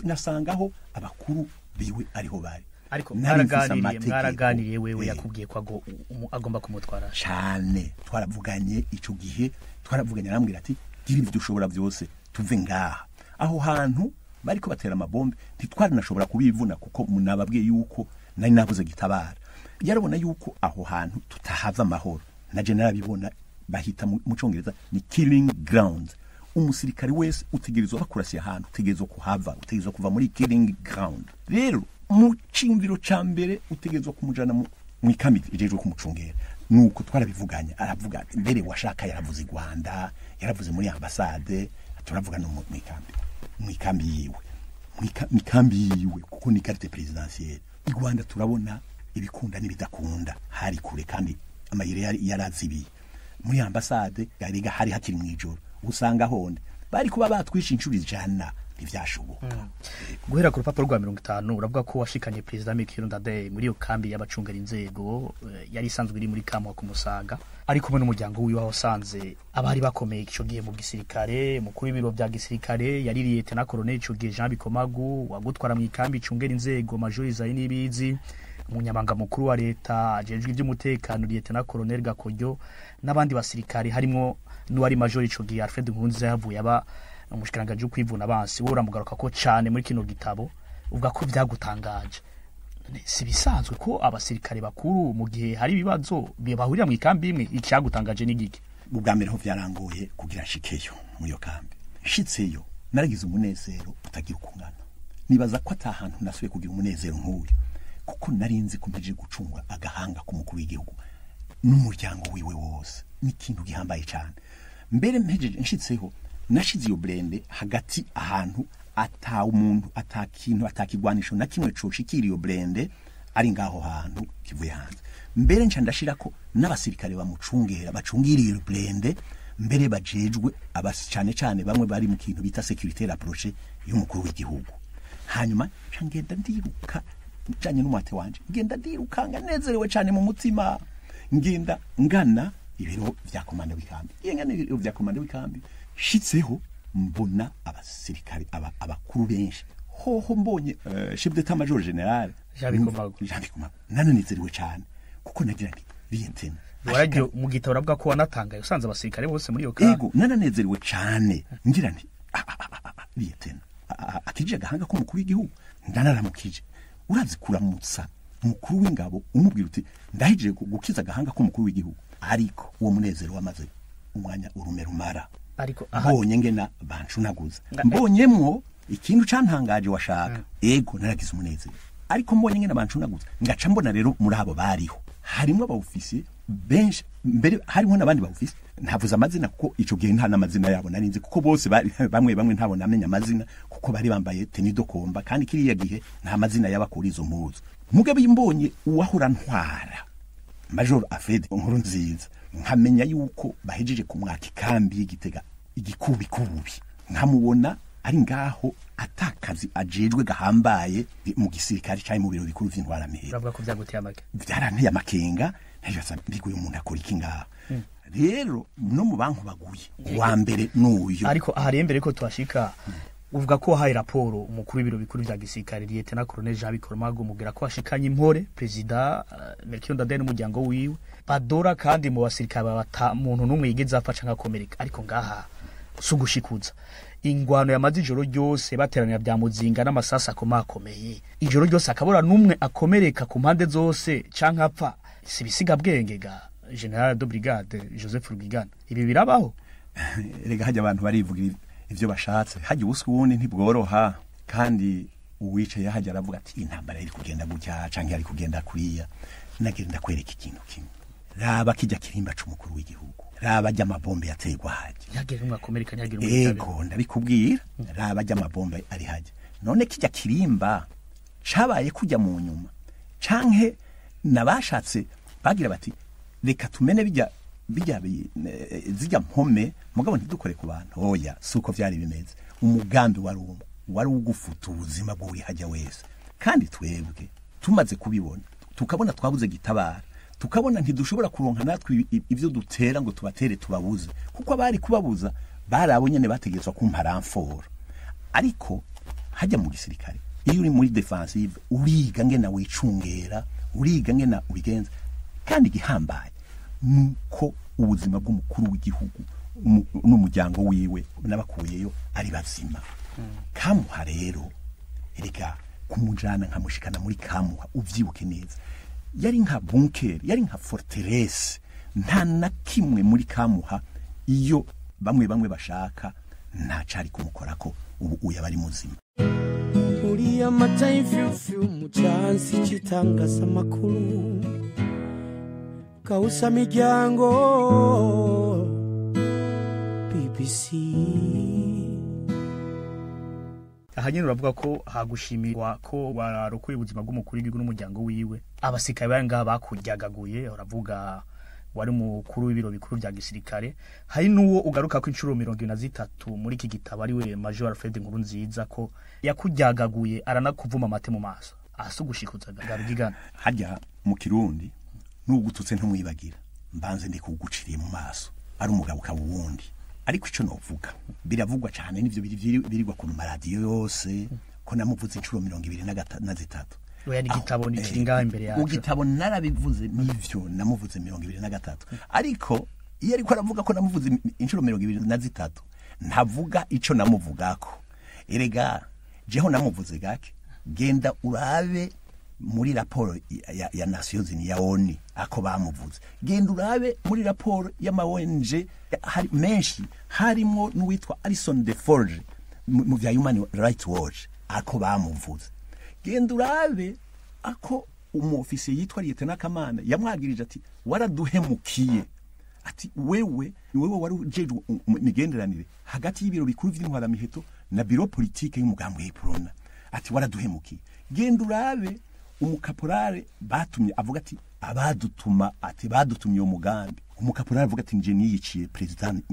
nkasangaho abakuru biwe ariho bari ariko mwaraganiriye wewe yakubwiye ko agomba kumutwara cyane twaravuganye ico gihe twaravuganye arambwira ati gira ibyo ushobora byose tuve ngaha aho hantu bariko batera amabombe ntitwari nashobora kubivuna kuko munababwiye yuko nari nabuze gitabara yarabona yuko aho hantu tutahava amahoro na general bibona bahita mu Congereza ni killing ground umusirikare wese utegerezwa bakurasiye ahantu utegerezwa kuhava utegerezwa kuva muri killing ground rero mu cimviro ca mbere utegerezwa kumujana mu ikambi ijeje kumucungera nuko twarabivuganye aravuga mbere washaka yaravuze Rwanda yaravuze muri ambasade turavuga no mu ikambi yiwe mu ikambi yiwe kuko ni carte présidentielle i Rwanda turabona ibikunda n'ibidakunda hari kure kandi amayire yarazibiye muri ambasade gariga hari hakiri mwijoro usanga honde bari kuba batwisha inshuri jana ntivyashoboka. Guhera ku rupapuro rwa 50 uravuga ko washikanye President Mikiro Ndadaye muri iyo kambi y'abacungera inzego yari isanzwe iri muri Kamwa ku Musaga ariko kumwe n'umuryango wiwe wasanze abari bakomeye ico gihe mu gisirikare mukuru w'ibiro vya gisirikare yari Lieutenant Colonel ico gihe Jean Bikomagu wagutwara mu ikambi icungera inzego Major Isayi Nibizi umunyamanga mukuru wa leta ajejwe iby'umutekano Lieutenant Colonel Gakoryo n'abandi basirikare harimo n'uwari Major ico gihe Alfred Nkunziza yavuye aba umushikiranganje kwivuna abansi wora mugaruka ko cyane muri kino gitabo uvuga ko byagutangaje si bisanzwe ko abasirikare bakuru mu gihe hari ibibazo bahurira mu ikambi imwe icyagutangaje n'igiki ubwa mbere ho vyarangoye kugira shikeyo muri yo kambi shitseyo naragize umunezero utagira ukungana nibaza ko atahantu nasuye kugira umunezero nk'uyu kuko narinzi kumeje gucungwa agahanga k'umukuru w'igihugu n'umuryango wiwe wose n'ikintu gihambaye cyane mbere mpejeje nshitseho nashize iyo blende hagati ahantu ata umuntu atakintu atakigwanisho na kimwe coshikira iyo blende ari ngaho hantu kivuye hanze mbere nca ndashira ko n'abasirikare bamucungera bacungira iyo blende mbere bajejwe abasicane cyane bamwe bari mu kintu bita sécurité rapprochée y'umukuru w'igihugu hanyuma ngenda ndiruka cyane n'umwate wanje ngenda ndirukanga nezerewe cyane mu mutima ngenda ngana ibiro vya komanda w'ikambi yengana ibiro vya komanda w'ikambi shitseho mbona abasirikare abakuru benshi hoho mbonye chef d'état major general Jean Bikomagu nananezeriwe cyane kuko nagira nti Lieutenant warajyo mu gitabo uravuga ko wanatangaye usanze abasirikare bose muri yo kambi yego nananezeriwe cyane ngira nti Lieutenant akije gahanga ko mukuru w'igihugu ndanaramukije urazi kuramutsa mukuru w'ingabo umubwira uti ndahije gukiza gahanga ko mukuru w'igihugu ariko uwo munezero wamaze umwanya urumerumara ariko mbonye ngena bancunaguza mbonyemwo ikintu cantangaje washaka ego naragize umunezero ariko mbonye ngena bancunaguza ngaca mbona rero muri abo bariho harimo abofisiye benshi mbere harimo nabandi bafisi ntavuze amazina kuko ico gihe nta namazina yabo narinzi kuko bose bamwe ntabwo namenya amazina kuko bari bambaye tenido komba kandi kiriya gihe nta mazina y'abakora izo mpuzu mugabe imbonye uwahura ntwara Major Alfred Nkurunziza nkamenya yuko bahejeje kumwaka ikambi y'Igitega igikubi nkamubona ari ngaho atakazi ajejwe gahambaye mu gisirikare cyane mu biro bikuru vy'intwara mihera uravuga ko byaguteye amake byaranteye amakenga ntayibaza mbiguye umuntu akora iki ngaho rero no mu bantu baguye wa mbere n'uyu ariko ahari mbere ko twashika uvuga ko hayi raporo umukuru w'ibiro bikuru vya gisirikare Lieutenant Colonel Jean Bikomagu mubwira ko ashikanye impore President Melchior Ndadaye n'umuryango wiwe badora kandi mu basirikare bata muntu numwe yigeze afaca nkakomereka ariko ngaha sugushikuza ingwano yamaze ijoro ryose bateranira bya muzinga n'amasasa akomakomeye ijoro ryose akabora numwe akomereka ku mpande zose canka apfa sibisiga bwenge ga General de Brigade Joseph Rugigana ibi birabaho rega hajya abantu barivugira ivyo bashatse hajya ubusubundi ntibworoha kandi uwicaye hajya aravuga ati intambara iri kugenda gutya canke ari kugenda kuriya nagenda kwereka ikintu kimwe raba kijya kirimba c'umukuru w'igihugu raba jya amabombe yategwa haje yagera umwe akomereka nyagira ego ndabikubwira raba jya amabombe ari haje none kijya kirimba cabaye kujya mu nyuma canke nabashatse bagira bati reka tumene bijya zijya mpome mugabo ntidukore ku bantu oya suko vyari bimeze umugambi wari ugufuta ubuzima bwo wihajya wese kandi twebwe tumaze kubibona tukabona twabuze gitabara tukabona ntidushobora kuronka natwe ivyo dutera ngo tubatere tubabuze kuko abari kubabuza barabonye ne bategetswa kumpa ramforo ariko hajya mu gisirikare iyo uri muri defensive uriga ngena wicungera uriga ngena ubigenza kandi gihambaye nuko ubuzima bw'umukuru w'igihugu n'umuryango wiwe nabakuyeyo ari bazima kamuha rero erega kumujana nkamushikana muri kamuha uvyibuke neza yari nka bunker yari nka fortress nta na kimwe muri kamuha iyo bamwe bashaka nta cari kumukorako ubu uya bari muzima uri amata y'ifyufyu mu cansi kitangasa makuru kausa miryango BBC ahanyene uravuga ko hagushimirwa ko warokoye ubuzima bw'umukuru w'igihugu n'umuryango wiwe abasirikare bari ngaha bakuryagaguye uravuga wari mukuru w'ibiro bikuru bya gisirikare hari nuwo ugaruka ko inshuro 23 muri iki gitabo ari we Major Alfred Nkurunziza ko yakujyagaguye aranakuvuma amate mu maso asugushikuza garugigana hajya mu kirundi n'ugututse ntumwibagira mbanze ndi kuguciriye mu maso ari umugabo kabuwundi ariko ico novuga biravugwa cyane nivyo birigwa ku maradiyo yose ko namuvuze inshuro 23 oya n'igitabo ni kiringa imbere yacu ugitabo narabivuze nivyo namuvuze 23 ariko iyo ariko aravuga ko namuvuze inshuro 23 ntavuga ico namuvugako erega jeho namuvuze gake genda urabe muri raporo ya Nations Unies ya ONU ako bamuvuze genda urabe muri raporo ya ONG hari menshi harimo n'uwitwa Alison de Forge mu vya Human Rights Watch ako bamuvuze genda urabe ako umufisiye yitwa Lieutenant Kamana yamwagirije ati waraduhemukiye ati wewe wari ujeje migenderanire hagati y'ibiro bikuru vy'intwara miheto na biro politique y'umugambo y'Iprona ati waraduhemukiye genda urabe umukaporale batumye avuga ati abadutuma ati badutumye umugambi umukaporale avuga ati nje niyiciye president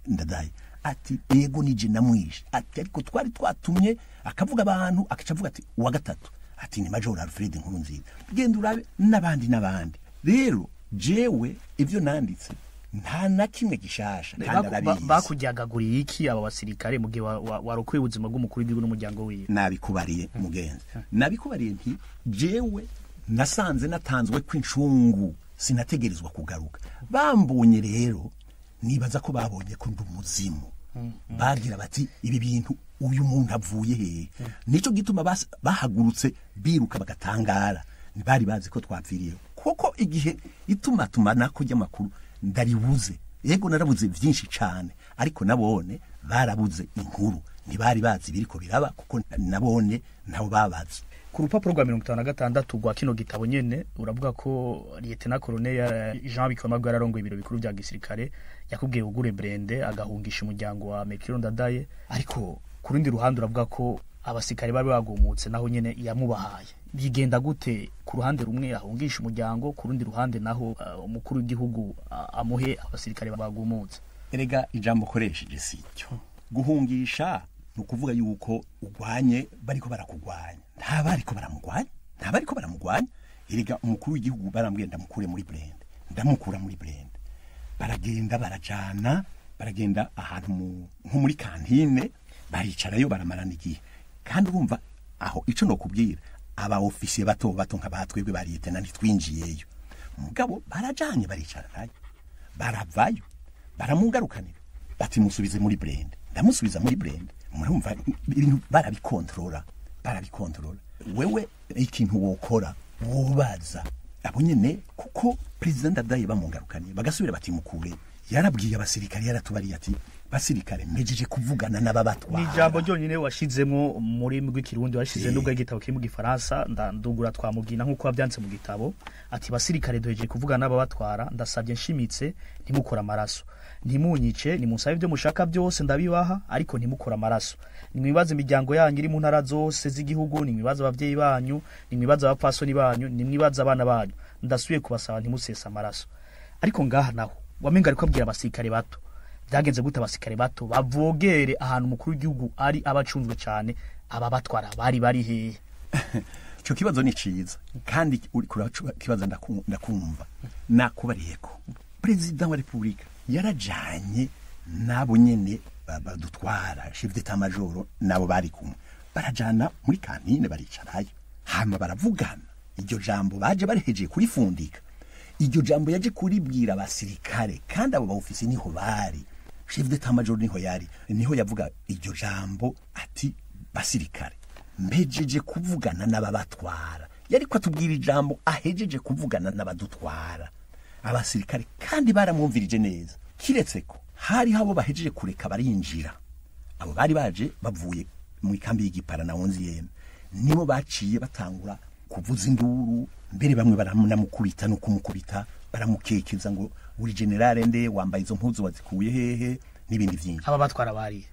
Ndadaye ati ego nije namwishe ati ariko twari twatumye akavuga abantu akacavuga ati uwa gatatu ati ni Major Alfred Nkurunziza genda urabe n'abandi rero jewe ivyo nanditse nta na kimwe gishasha kandi arabizi bakujyagaguriye iki aba basirikare mugihe warokoye ubuzima bw'umukuru w'igihugu n'umuryango wiwe nabikubariye mugenzi nabikubariye nti jewe nasanze natanzwe kw'incungu sinategerezwa kugaruka bambonye rero nibaza ko babonye ko ndi umuzimu bagira bati ibi bintu uyu muntu avuye he nico gituma bahagurutse biruka bagatangara bari bazi ko twapfiriye koko igihe ituma nako ry'amakuru ndaribuze yego narabuze byinshi cyane ariko nabone barabuze inkuru ntibari bazi biriko biraba kuko nabone nabo babazi ku rupapuro rwa 56 rwa kino gitabo nyene uravuga ko Lieutenant Colonel Jean Bikoma bwararongoye ibiro bikuru bya gisirikare yakubwiye ugure Brende agahungisha umuryango wa Melchior Ndadaye ariko ku rundi ruhande uravuga ko abasikare bari bagumutse naho nyene yamubahaye bigenda gute ku ruhande rumwe ahungisha umuryango ku rundi ruhande naho umukuru w'igihugu amuhe abasirikare bagumutse erega ijambo koresheje sicyo guhungisha nukuvuga yuko ugwanye bariko barakugwanya ntabariko baramugwanya erega umukuru w'igihugu barambwiye ndamukure muri Brende ndamukura muri Brende baragenda ahantu nko muri kantine baricarayo baramarana igihe kandi urumva aho ico no kubwira aba ofisiye bato nkabatwebwe bariyete nandi twinjiyeyo mugabo barajanye baricaranayo baravayo baramugarukanira bati musubize muri Brende ndamusubiza muri Brende murumva ibintu barabikontrola wewe ikintu wokora wobaza abo nyene kuko president Ndadaye bamungarukaniye bagasubira bati mukure yarabwiye abasirikare yaratubariye ati basirikare mejeje kuvugana n'ababatwa ni jambo ryonyine washizemo muri rw'ikirundi washize n'ubwo igitabo kiri mu gifaransa ndandugura twamugina nkuko bavyanditse mu gitabo ati basirikare doheje kuvugana n'ababatwara ndasabye nshimitse ntimukora amaraso ntimunyice nimusabe byo mushaka byose ndabibaha ariko ntimukora amaraso nimwibaze imiryango yanyu iri mu ntara zose z'igihugu nimwibaze abavyeyi banyu nimwibaze abapfasoni banyu nimwibaze abana banyu ndasubiye kubasaba ntimusesa amaraso ariko ngaha naho wamenga ariko abwira abasirikare bato byagenze gute abasirikare bato bavogere ahantu umukuru w'igihugu ari abacunzwe cyane ababatwara bari hehe cyo kibazo ni ciza kandi uri kibazo ndakumva nakubariye ko president wa republika yarajanye nabo nyene badutwara chef d'état major nabo bari kumwe barajana muri kantine baricarayo hama baravugana iryo jambo baje bariheje kurifundika iryo jambo yaje kuribwira abasirikare kandi abo baofisi niho bari chef d'état major niho yavuga iryo jambo ati basirikare mbejeje kuvugana n'ababatwara yari kwatubwira ijambo ahejeje kuvugana n'abadutwara abasirikare kandi baramwumvirije neza kiretse ko hari habo bahejeje kureka barinjira abo bari baje bavuye mu ikambi y'igipara na Onzième nibo baciye batangura kuvuza induru mbere bamwe baramukubita no kumukubita baramukekeza ngo uri generale nde wambaye izo mpuzu wazikuye hehe n'ibindi byinshi aba batwara bari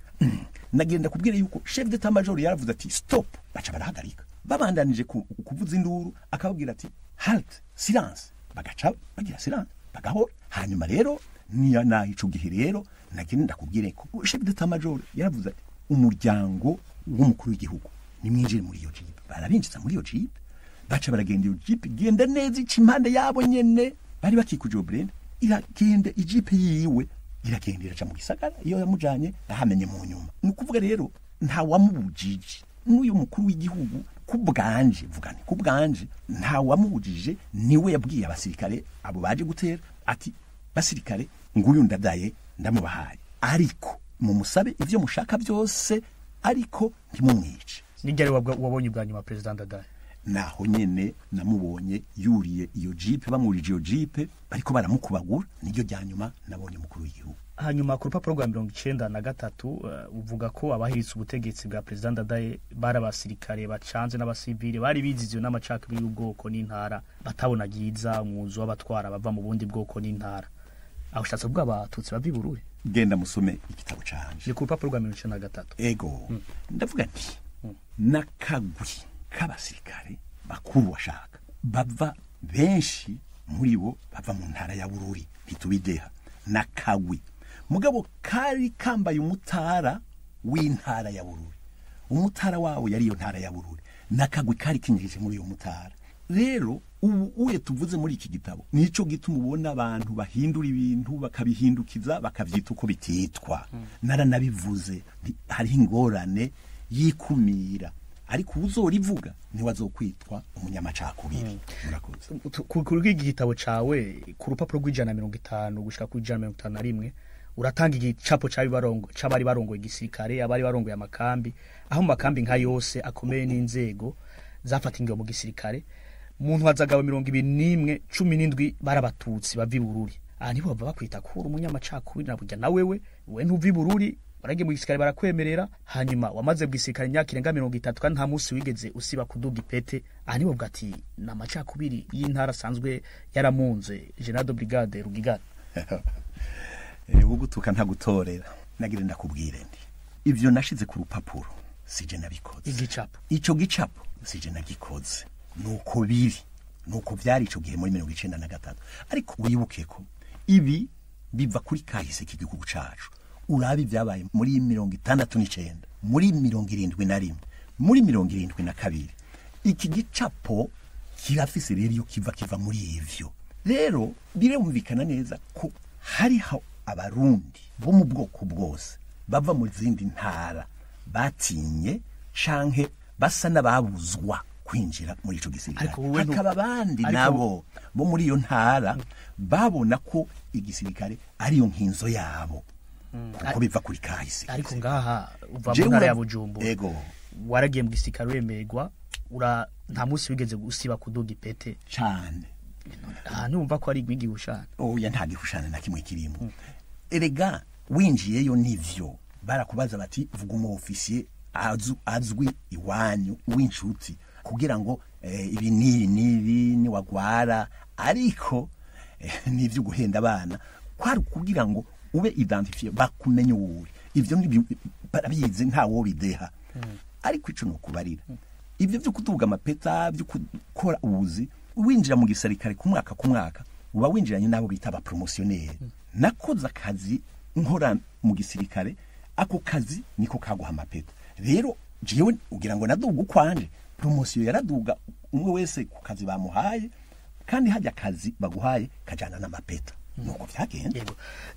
nagenda kubwira yuko chef d'état major yaravuze ati stop baca barahagarika babandanije kuvuza induru akababwira ati halt silence bagaca bagira silence bagahora hanyuma rero niya na ico gihe rero nagenda ndakubwire ko chef d'état major yaravuze ati umuryango w'umukuru w'igihugu nimwinjire muri iyo jipe barabinjiza muri iyo jipe baca baragenda iyo jipe genda neza impande yabo nyene bari bakikuje Brenda iragenda ijipe yiwe iragenda iraca mu gisagara iyo yamujanye ahamenye mu nyuma nukuvuga rero nta wamubujije n'uyu mukuru w'igihugu kubwanje nta wamubujije niwe yabwiye abasirikare abo baje gutera ati basirikare nguyu ndadaye ndamubahaye ariko mu musabe ivyo mushaka byose ariko ntimumwice nigere wabonye bwa nyuma president Ndadaye naho nyene namubonye yuriye iyo jipe bamurije iyo jipe bariko baramukubagura niryo ryanyuma nabonye mukuru w'igihugu hanyuma ku rupapuro rwa 93 uvuga ko abahiritse ubutegetsi bwa president Ndadaye barabasirikare bacanze n'abasivile bari biziziwe n'amacakubiri y'ubwoko n'intara batabona giza umwuzo w'abatwara bava mu bundi bwoko n'intara aho shatse bwa abatutsi bavi Bururi genda musome igitabo canje ni ku rupapuro rwa 93 ego ndavuga nti nakagwi k'abasirikare bakuru washaka bava benshi muri bo bava mu ntara ya Bururi ntitubideha nakagwi mugabo kari kambaye umutara w'intara ya Bururi umutara wawo yari iyo ntara ya Bururi nakagwi kari kinyirije muri iyo mutara rero ubu uye tuvuze muri iki gitabo nico gituma ubona abantu bahindura ibintu bakabihindukiza bakavyita uko bititwa naranabivuze hari ingorane yikumira ariko uzorivuga ntiwazokwitwa umunyamacakubiri murakoze kuri igitabo cawe ku rupapuro rw'150 gushika ku 151 uratanga igicapo c'abari barongoye igisirikare abari barongoye amakambi aho mu makambi nka yose akomeye n'inzego zafatingiwe mu gisirikare muntu wazagawe 21 17 barabatutsi bavi Bururi aha nibo bava bakwita ko umunyamacakubiri naburya na wewe ntuvi Bururi baragiye mu gisirikare barakwemerera hanyuma wamaze bwisirikare imyaka irenga 30 kandi nta munsi wigeze usiba kuduga ipete aha nibo bwa ati na macakubiri y'intara sanzwe yaramunze General de Brigade Rugigana ugutuka nta gutorera nagire ndakubwire ndi ivyo nashize ku rupapuro sije nabikoze igicapo ico gicapo sije nagikoze nuko biri nuko vyari ico gihe muri 1993 ariko wibuke ko ibi biva kuri kahise k'igihugu cacu urabi vyabaye muri 69 muri 71 muri 72 iki gicapo kirafise rero iyo kiva muri ivyo rero birumvikana neza ko hariho abarundi bo mu bwoko bwose bava mu zindi ntara batinye canke basa n'ababuzwa kwinjira muri ico gisirikare hakaba abandi nabo bo muri iyo ntara babona ko igisirikare ari yo nkinzo yabo kuko biva kuri kahise ariko ngaha uva mu ntara ya Bujumbura ego waragiye mu gisirikare wemerwa nta munsi wigeze gusiba kuduga ipete cyane numva ko ari igwigihushana oya nta gihushana na kimwe kirimo erega winjiyeyo nivyo barakubaza bati vuga umu officier azwi iwanyu w'inshuti kugira ngo ibi ni wagwara ariko nivyo guhenda abana kwari kugira ngo ube identifié bakumenye wowe ivyo barabizi nta wo bideha ariko ico no kubarira ivyo byo kuduga amapeta byo gukora ubuzi winjira mu gisirikare ku mwaka uba winjiranye nabo bita ba promotionnaire nakoze akazi nkora mu gisirikare ako kazi niko kaguha amapeta rero jewe ugira ngo naduga kwanje promotion yaraduga umwe wese ku kazi bamuhaye kandi hajya akazi baguhaye kajana n'amapeta nuko vyagenda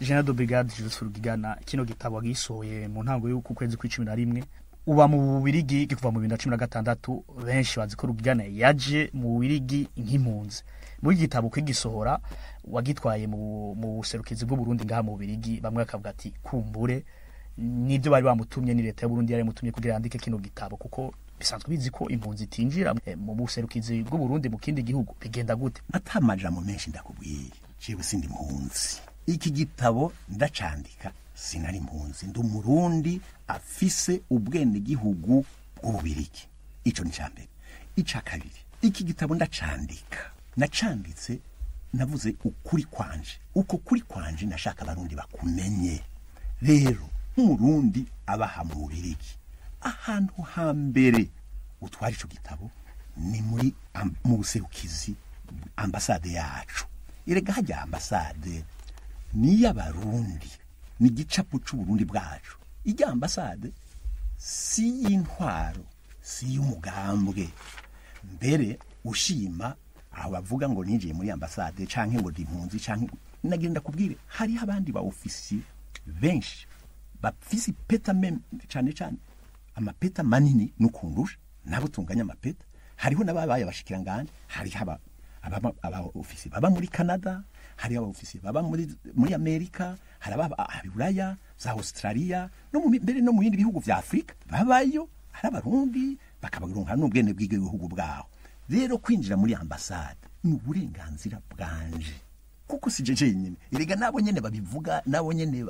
General de Brigade Jules Rugigana kino gitabo gisohoye mu ntango y'uku kwezi kwa11 uba mu Bubirigi kuva mu 2016 benshi bazi ko Rugigana yaje mu Bubirigi nk'impunzi muri gitabo kwigisohora wagitwaye mu buserukizi bw'u Burundi ngaha mu Bubirigi bamwe akavuga ati kumbure nibyo bari bamutumye ni leta y'u Burundi yari mutumye kugira yandike kino gitabo kuko bisanzwe bizi ko impunzi tinjira mu buserukizi bw'u Burundi mu kindi gihugu bigenda gute atamaja mu menshi ndakubwiye jewe sindi impunzi iki gitabo ndacandika sinari impunzi ndi umurundi afise ubwene gihugu bw'Ububirigi ico ni cyambere ica kabiri iki gitabo ndacandika nacanditse navuze ukuri kwanje uko kuri kwanje nashaka abarundi bakumenye rero umurundi abaha mu Bubirigi ahantu hambere utwari ico gitabo ni muri mu buserukizi ambasade yacu erega hajya ambasade ni y'abarundi ni gicapu c'uburundi bwacu ijya ambasade si y'intwaro si y'umugambwe mbere ushima aho bavuga ngo ninjiye muri ambasade canke ngo ndi impunzi canke nagenda kubwire hari abandi ba ofisi benshi bafisi peta cane cane amapeta manini n'ukundusha nabo tunganya amapeta hariho nababaye abashikiranganje hari aba ofisi baba muri Canada hari aba ofisi baba muri Amerika hari aba Buraya za Australia no mbere no mu yindi bihugu vya Afrika babayo hari abarundi bakabaronka n'ubwene bw'igihugu bwaho rero kwinjira muri ambasade ni uburenganzira bwanje kuko sijeje nyine erega nabo nyene babivuga nabo nyene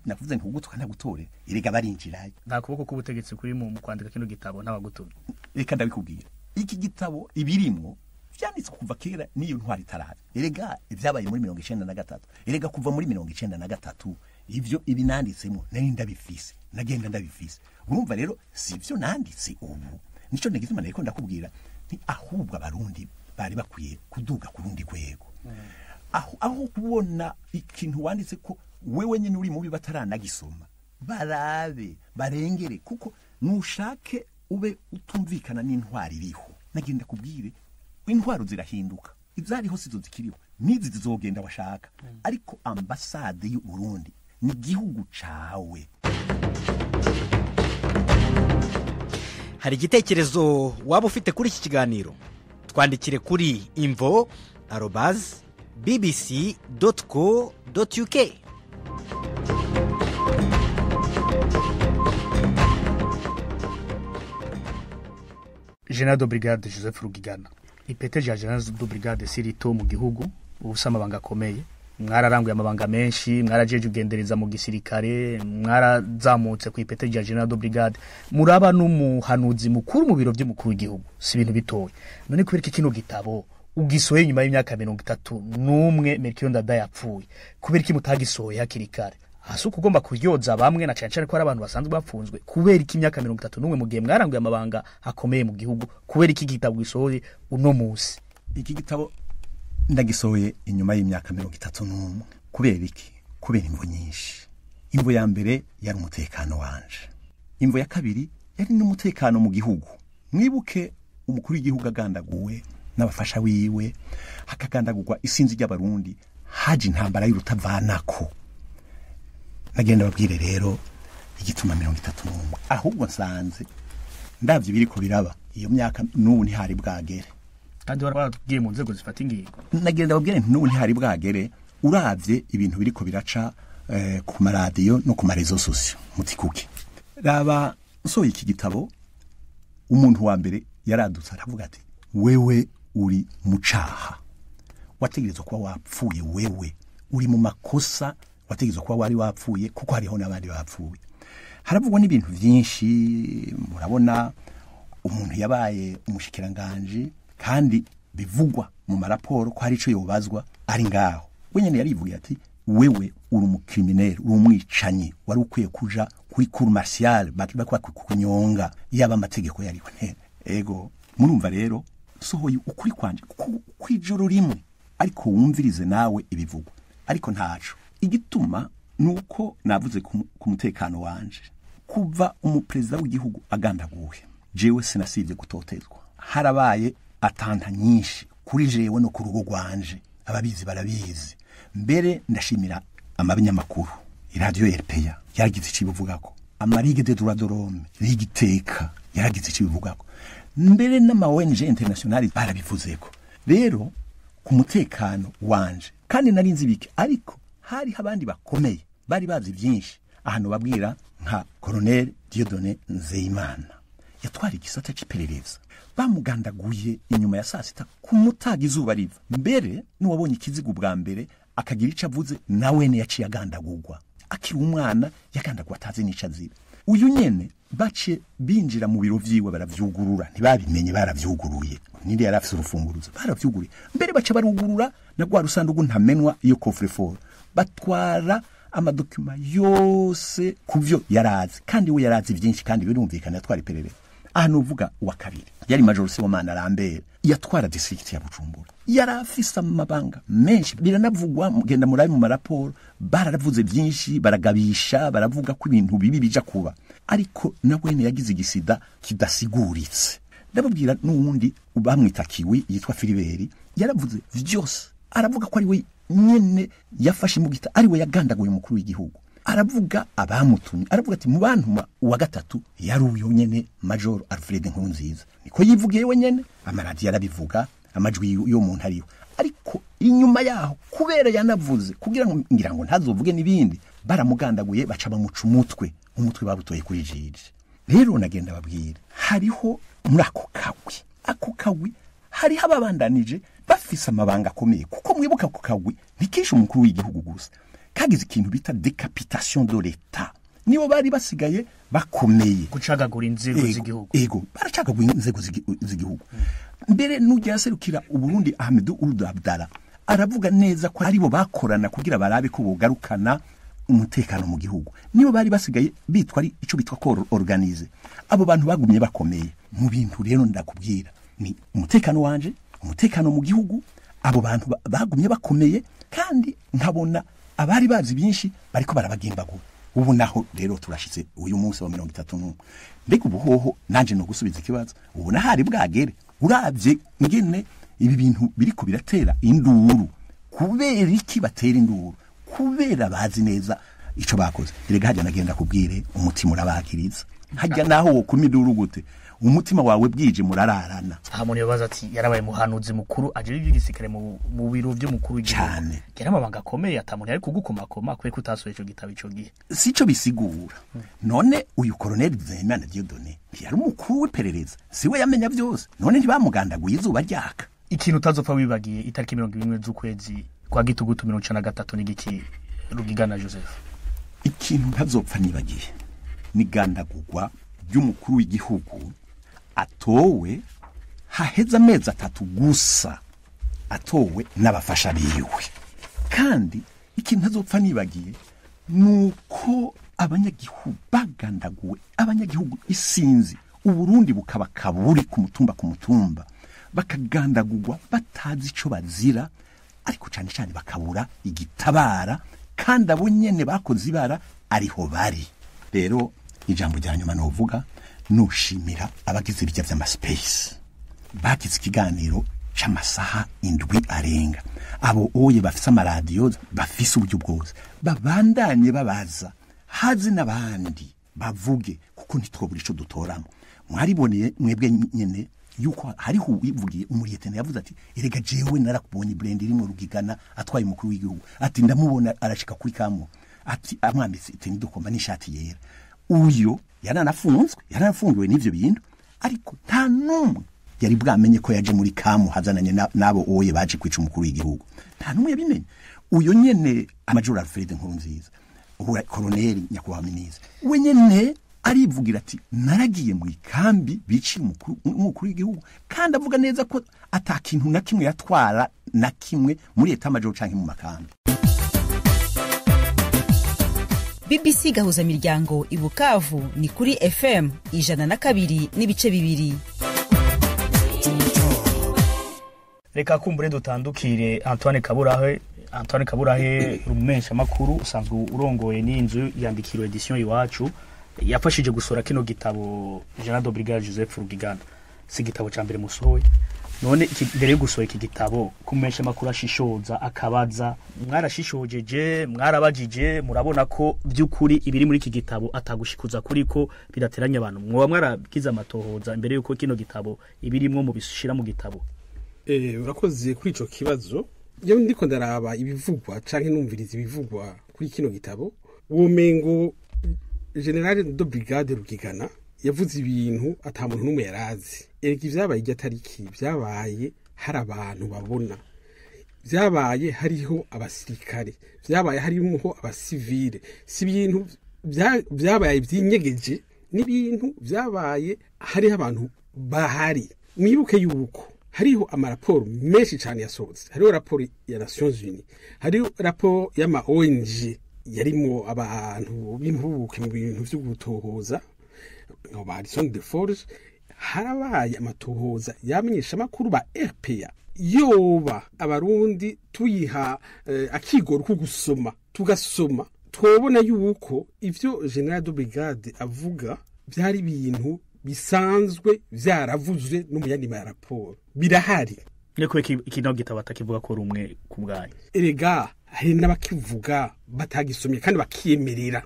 navuze nti ugutwa ntagutore erega barinjirayo nta kuboko k'ubutegetsi kuri mu kwandika kino gitabo ntabagutumye reka ndabikubwira iki gitabo ibirimwo vyanditse kuva kera niyo ntwari taraza erega ivyabaye muri 1993 erega kuva muri 1993 ivyo ibinanditsemo nari ndabifise nagenda ndabifise urumva rero sivyo nanditse ubu nico negizima nariko ndakubwira ni ahubwo abarundi bari bakwiye kuduga kurundi kwego aho kubona ikintu wanditse ko wewe nyene uri mubi bataranagisoma barabe barengere kuko nushake ube utumvikana n'intwari iriho nagenda kubwire intwaro zirahinduka ivyariho sizo zikiriho nizi zizogenda washaka ariko ambasade y'u Burundi ni gihugu cawe. Hari igitekerezo waba ufite kuri iki kiganiro twandikire kuri info@bbc.co.uk. General de Brigade Joseph Rugigana ipete rya General de Brigade sirito mu gihugu ubusama banga akomeye mwararanguye amabanga menshi mwarajeje ugendereza mu gisirikare mwarazamutse ku ipete rya General de Brigade muraba n'umuhanuzi mukuru mu biro by'umukuru w'igihugu si ibintu bitoye none kubera iki kino gitabo ugisoye nyuma y'imyaka 31 Melchior Ndadaye yapfuye kubera iki mutagisoye hakiri kare asuko ugomba kuryoza bamwe na cyane cyane ko ari abantu basanzwe bapfunzwe kubera iki imyaka 31 mu gihe mwaranguye amabanga akomeye mu gihugu kubera iki gitabo gisoye uno musi iki gitabo ndagisoye inyuma y'imyaka 31 kubera iki kubera imvo nyinshi imvo ya mbere yari umutekano wanje imvo ya kabiri yari n'umutekano mu gihugu mwibuke umukuru w'igihugu agandaguwe n'abafasha wiwe hakagandagurwa isinzi ry'abarundi haje intambara y'urutavanako nagenda babwire rero igituma 31 ahubwo nsanze ndavye biriko biraba iyo myaka n'ubu ntihari bwagere kandi baragiye mu nzego zifata ingingo nagenda babwire n'ubu ntihari bwagere uravye ibintu biriko biraca ku maradiyo no ku marezo sosio mutikuki raba nsoye iki gitabo umuntu wa mbere yaradutse aravuga ati wewe uri mucaha wategerezwa kuba wapfuye wewe uri mu makosa wategerezwa kuba wari wapfuye kuko hariho n'abandi bapfuye haravugwa n'ibintu byinshi murabona umuntu yabaye umushikiranganje kandi bivugwa mu maraporo ko hari ico yobazwa ari ngaho wenyene yarivuye ati wewe uri umukriminel uri umwicanyi wari ukwiye kuja kuri cour martiale bakwa kunyonga yaba amategeko yari nte ego murumva rero sohoye ukuri kwanje kwijoro rimwe ariko wumvirize nawe ibivugwa ariko ntaco igituma nuko navuze ku mutekano wanje kuva umuprezida w'igihugu agandaguwe jewe sinasivye gutotezwa harabaye atanta nyinshi kuri jewe no ku rugo rwanje ababizi barabizi mbere ndashimira amabinyamakuru iradio RPA yaragize ikibivugako amarigue de droit de l'homme rigiteka yaragize ikibivugako mbere n'ama ONG international barabivuzeko rero ku mutekano wanje kandi narinzi bike ariko hari abandi bakomeye bari bazi byinshi ahantu babwira nka Colonel Dieudonné Nzeyimana yatwara igisata cy'iperereza bamugandaguye inyuma ya saa sita ku mutaga izuba riva mbere n'uwabonye ikizigo bwa mbere akagira ico avuze nawe ne yaciye agandagurwa akiri umwana yakandagwa atazi n'ico azira uyu nyene bace binjira mu biro vyiwe baravyugurura ntibabimenye baravyuguruye nindi yarafise urufunguruzo baravyuguruye mbere bace barugurura na gwa rusandugu ntamenwa iyo coffre-fort batwara amadokuma yose kuvyo yarazi kandi we yarazi byinshi kandi birumvikana yatwara iperereza nuvuga wa kabiri yari Major Sibomana Lambert yatwara district ya Bujumbura yarafise amabanga menshi biranavugwa mugenda murabi mu maraporo bararavuze byinshi baragabisha baravuga ko ibintu bibi bija kuba ariko nabwene yagize igisida kidasiguritse ndababwira n'uwundi bamwitakiwe yitwa Filiberi yaravuze vyose aravuga ko ari we nyene yafashe mu gita ari we yagandaguye umukuru w'igihugu aravuga abamutumye aravuga ati mu bantu wa gatatu yari uyo nyene Major Alfred Nkurunziza niko yivugiye we nyene amaradi yarabivuga amajwi yo muntu ariyo ariko inyuma yaho kubera yanavuze kugira ngo ngira ngo ntazovuge nibindi baramugandaguye baca bamuca umutwe babutoye kuri jiji rero nagenda babwira hariho muri ako kagwi hariho ababandanije bafise amabanga akomeye kuko mwibuka ku kagwi ntikisha umukuru w'igihugu gusa kagize ikintu bita décapitation de l'État nibo bari basigaye bakomeye gucagagura inzego z'igihugu baracagagura inzego z'igihugu mbere n'ujya serukira uburundi Ahmed Ould Abdallah aravuga neza ko aribo bakorana kugira barabe ko bogarukana umutekano mu gihugu nibo bari basigaye bitwa ari ico bitwa ko organize abo bantu bagumye bakomeye mu bintu rero ndakubwira ni umutekano wanje umutekano mu gihugu abo bantu bagumye bakomeye kandi nkabona abari bazi byinshi bariko barabagembagura ubu naho rero turashitse uyu munsi wa 31 mbega ubuhoho nanje no gusubiza ikibazo ubu nahari bwagere uravye ngene ibi bintu biriko biratera induru kubera iki batera induru kubera bazi neza ico bakoze erega hajya nagenda kubwire umutima urabakiriza hajya naho wo kumiduru gute umutima wawe bwije murararana umuntu yabaza ati yarabaye muhanuzi mukuru aje iby'igisikare mu biro by'umukuru w'igihugu kera amabanga akomeye atamuntu yari kugukomakoma kwe kutasohoye ico gitabo ico gihe sico bisigura none uyu Colonel Nzeyimana Dieudonné yari umukuru w'iperereza siwe yamenya byose none ntibamugandaguye izuba ryaka ikintu utazopfa wibagiye itariki 21 z'ukwezi kwa gitugutu 1993 n'igiki Rugigana Joseph ikintu ntazopfa nibagiye nigandagurwa by'umukuru w'igihugu atowe haheza amezi 3 gusa atowe n'abafasha biwe kandi ikintu ntazopfa nibagiye nuko abanyagihugu bagandaguwe abanyagihugu isinzi uburundi bukaba kaburi ku mutumba bakagandagurwa batazi ico bazira ariko cyane cyane bakabura igitabara kandi abo nyene bakoze ibara ariho bari rero ijambo rya nyuma novuga nushimira abagize ibijya by'amaspace bagize ikiganiro c'amasaha 7 arenga abo oye bafise amaradiyo bafise uburyo bwose babandanye babaza hazi n'abandi bavuge kuko ntitwobura ico dutoramo mwariboneye mwebwe nyene yuko hariho uwivugiye umuriyetene yavuze ati erega jewe narakubonye brand irimo Rugigana atwaye umukuru w'igihugu ati ndamubona arashika kuri kamo ati amwambitse iteni dukomba n'ishati yera uyo yaranafunzwe n'ivyo bintu ariko nta numwe yari bwamenye ko yaje muri kamo hazananye nabo oye baje kwica umukuru w'igihugu nta numwe yabimenye uyo nyene Major Alfred Nkurunziza uwo Colonel Nyakubahwa Ministre we nyene arivugira ati naragiye mu ikambi bici umukuru w'igihugu kandi avuga neza ko atakintu na kimwe yatwara na kimwe muri Etat Major canke mu makambi. BBC gahuza miryango ibukavu ni kuri FM 102.2. Reka kumbure dutandukire Antoine Kaburahe rumensha makuru usanzwe urongoye n'inzu yandikiro edition iwacu yafashije gusora kino gitabo General de Brigade Joseph Rugigana si gitabo ca mbere musohoye none mbere yo gusohoye iki gitabo kumensha makuru ashishoza akabaza mwarashishojeje mwarabajije murabona ko byukuri ibiri muri iki gitabo atagushikuza kuri ko bidateranya abantu mwoba mwaragize amatohoza mbere yuko kino gitabo ibirimwo mu bishira mu gitabo urakoze kuri ico kibazo yewe ndiko ndaraba ibivugwa canke numviriza ibivugwa kuri kino gitabo womengo General de Brigade Rugigana yavuze ibintu atamuntu numwe yarazi erega ivyabaye igitariki byabaye hari abantu babona byabaye hariho abasirikare byabaye harimo abasivile si ibintu byabaye byinyegeje n'ibintu byabaye hari abantu bahari mwibuke yuko hariho amaraporo menshi cyane yasohotse hariho raporo ya Nations Unies hariho raporo y'ama ONG yarimo abantu b'impubuke mu bintu byo gutohoza no Barison de Forge harabaye amatohoza yamenyesha makuru ba RPA yoba abarundi tuyiha akigoro ko gusoma tugasoma twobona yuko ivyo General de Brigade avuga byari ibintu bisanzwe vyaravuzwe no muyandi ma raporo birahari. Niko ikino gitabo atakivuga ko rumwe ku bwaye. Erega hari n'abakivuga batagisomye kandi bakiyemerera.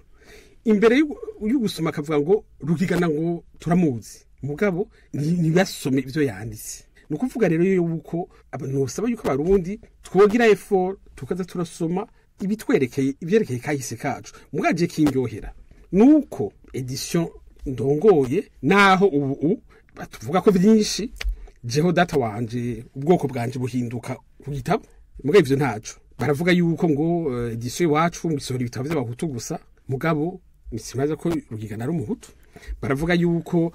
Imbere y'ugusoma akavuga ngo Rugigana ngo turamuzi. Mugabo ni basome ivyo yanditse. Nukuvuga rero yuko abantu basaba yuko abarundi twogira effort tukaza turasoma ibitwerekeye ivyerekeye kahise kacu. Mugaje kindyohera. Nuko edition ndongoye naho ubu batuvuga ko byinshi jeho data wanje ubwoko bwanje buhinduka ku gitabo muga ivyo ntaco baravuga yuko ngo edition wacu ngisora ibitabo by'abahutu gusa mugabo nisimaze ko Rugigana ari umuhutu baravuga yuko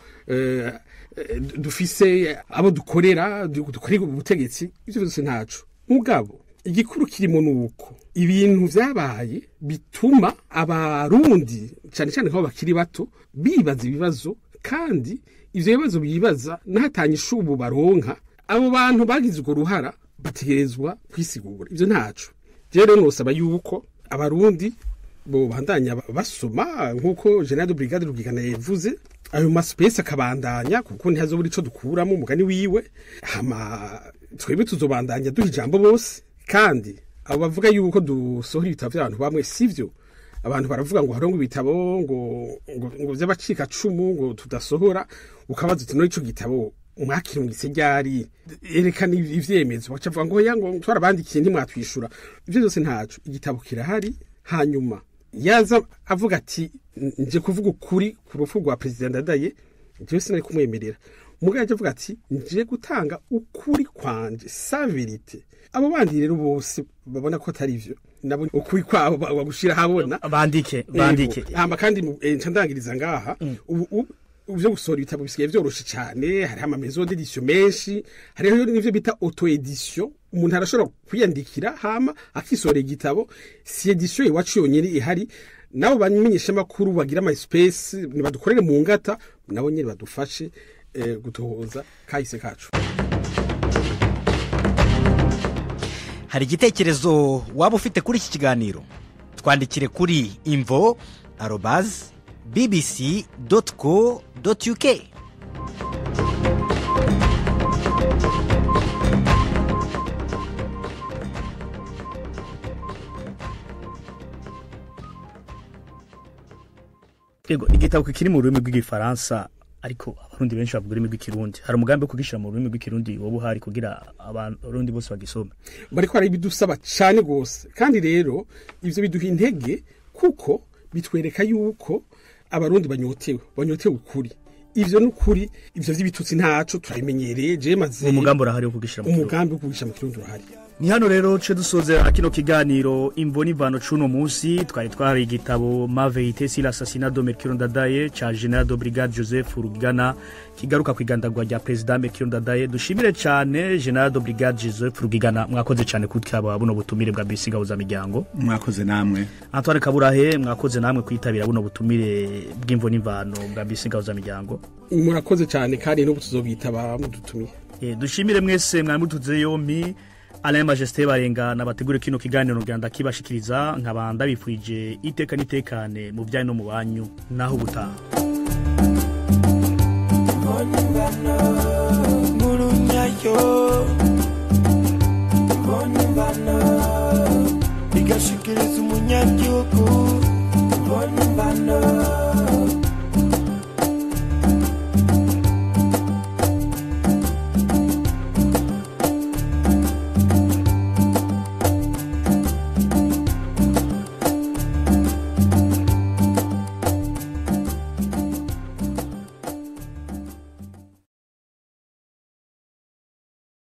dufise abo dukorera ubutegetsi ivyo byose ntaco mugabo igikuru kirimo nuko ibintu vyabaye bituma abarundi cyane cyane ko bakiri bato bibaza ibibazo kandi ivyo bibazo bibaza nahatanye ishubu baronka abo bantu bagize uko ruhara bategerezwa kwisigura ivyo ntaco rero nosaba yuko abarundi bo bandanya basoma nkuko General de Brigade Rugigana yavuze ayo maspace akabandanya kuko ntihazobura ico dukuramo umugani wiwe hama twebwe tuzobandanya duha ijambo bose kandi abo bavuga yuko dusohora ibitabo by'abantu bamwe sivyo abantu baravuga ngo harongo ibitabo ngo by'abacika cumu ngo tudasohora ukabaza uti no ico gitabo umwakira mu gisegyari erekana ivyemezo bacavuga ngo yango twarabandikiye ntimwatwishura ivyo byose ntaco igitabo kirahari hanyuma yaza avuga ati nje kuvuga ukuri ku rufu rwa president Ndadaye je sinari kumwemerera mugaje avuga ati nje gutanga ukuri kwanje sa verite abo bandi rero bose babona ko atari ivyo nabo ukuri kwabo bagushira habona bandike hamba kandi ncandangiriza ngaha uvyo gusora ibitabo bisigaye vyoroshe cyane hari ama maison d'édition menshi hari n'ivyo bita auto edition umuntu arashobora kwiyandikira hama akisora igitabo si edition iwacu yonyene ihari nabo bamenyesha makuru bagira ama space nibadukorere mu ngata nabo nyene badufashe gutohoza kahise kacu. Hari igitekerezo waba ufite kuri iki kiganiro twandikire kuri info@bbc.co.uk. Yego igitabo kiri mu rurimi rw'igifaransa ariko abarundi benshi bavuga ururimi rw'ikirundi hari umugambi wo kugishira mu rurimi rw'ikirundi wowe hari kugira abarundi bose bagisoma bariko ari bidusaba cyane gose kandi rero ivyo biduha intege kuko bitwereka yuko abarundi banyotewe ukuri ivyo n'ukuri ivyo vy'ibitutsi ntaco turabimenyereye je maze umugambi urahari wo kugishira mu kirundi urahari. Ni hano rero ce dusoze akino kiganiro imboni vano cuno musi twari twari igitabo Ma vérité sur l'assassinat de Melchior Ndadaye cha General de Brigade Joseph Rugigana kigaruka kwigandagwa rya President Melchior Ndadaye. Dushimire cyane General de Brigade Joseph Rugigana mwakoze cyane kutkaba buno butumire bwa BBC Gahuza Miryango. Mwakoze namwe. Antoine Kaburahe mwakoze namwe kwitabira buno butumire bw'imvoni vano bwa BBC Gahuza Miryango. Murakoze cyane kandi no tuzobitaba mudutumiye. Dushimire mwese mwamutuze yombi Alain Majesté barenga nabategure kino kiganiro nganda kibashikiriza nkabanda bifurije iteka nitekane mu byane no mu banyu naho gutaha.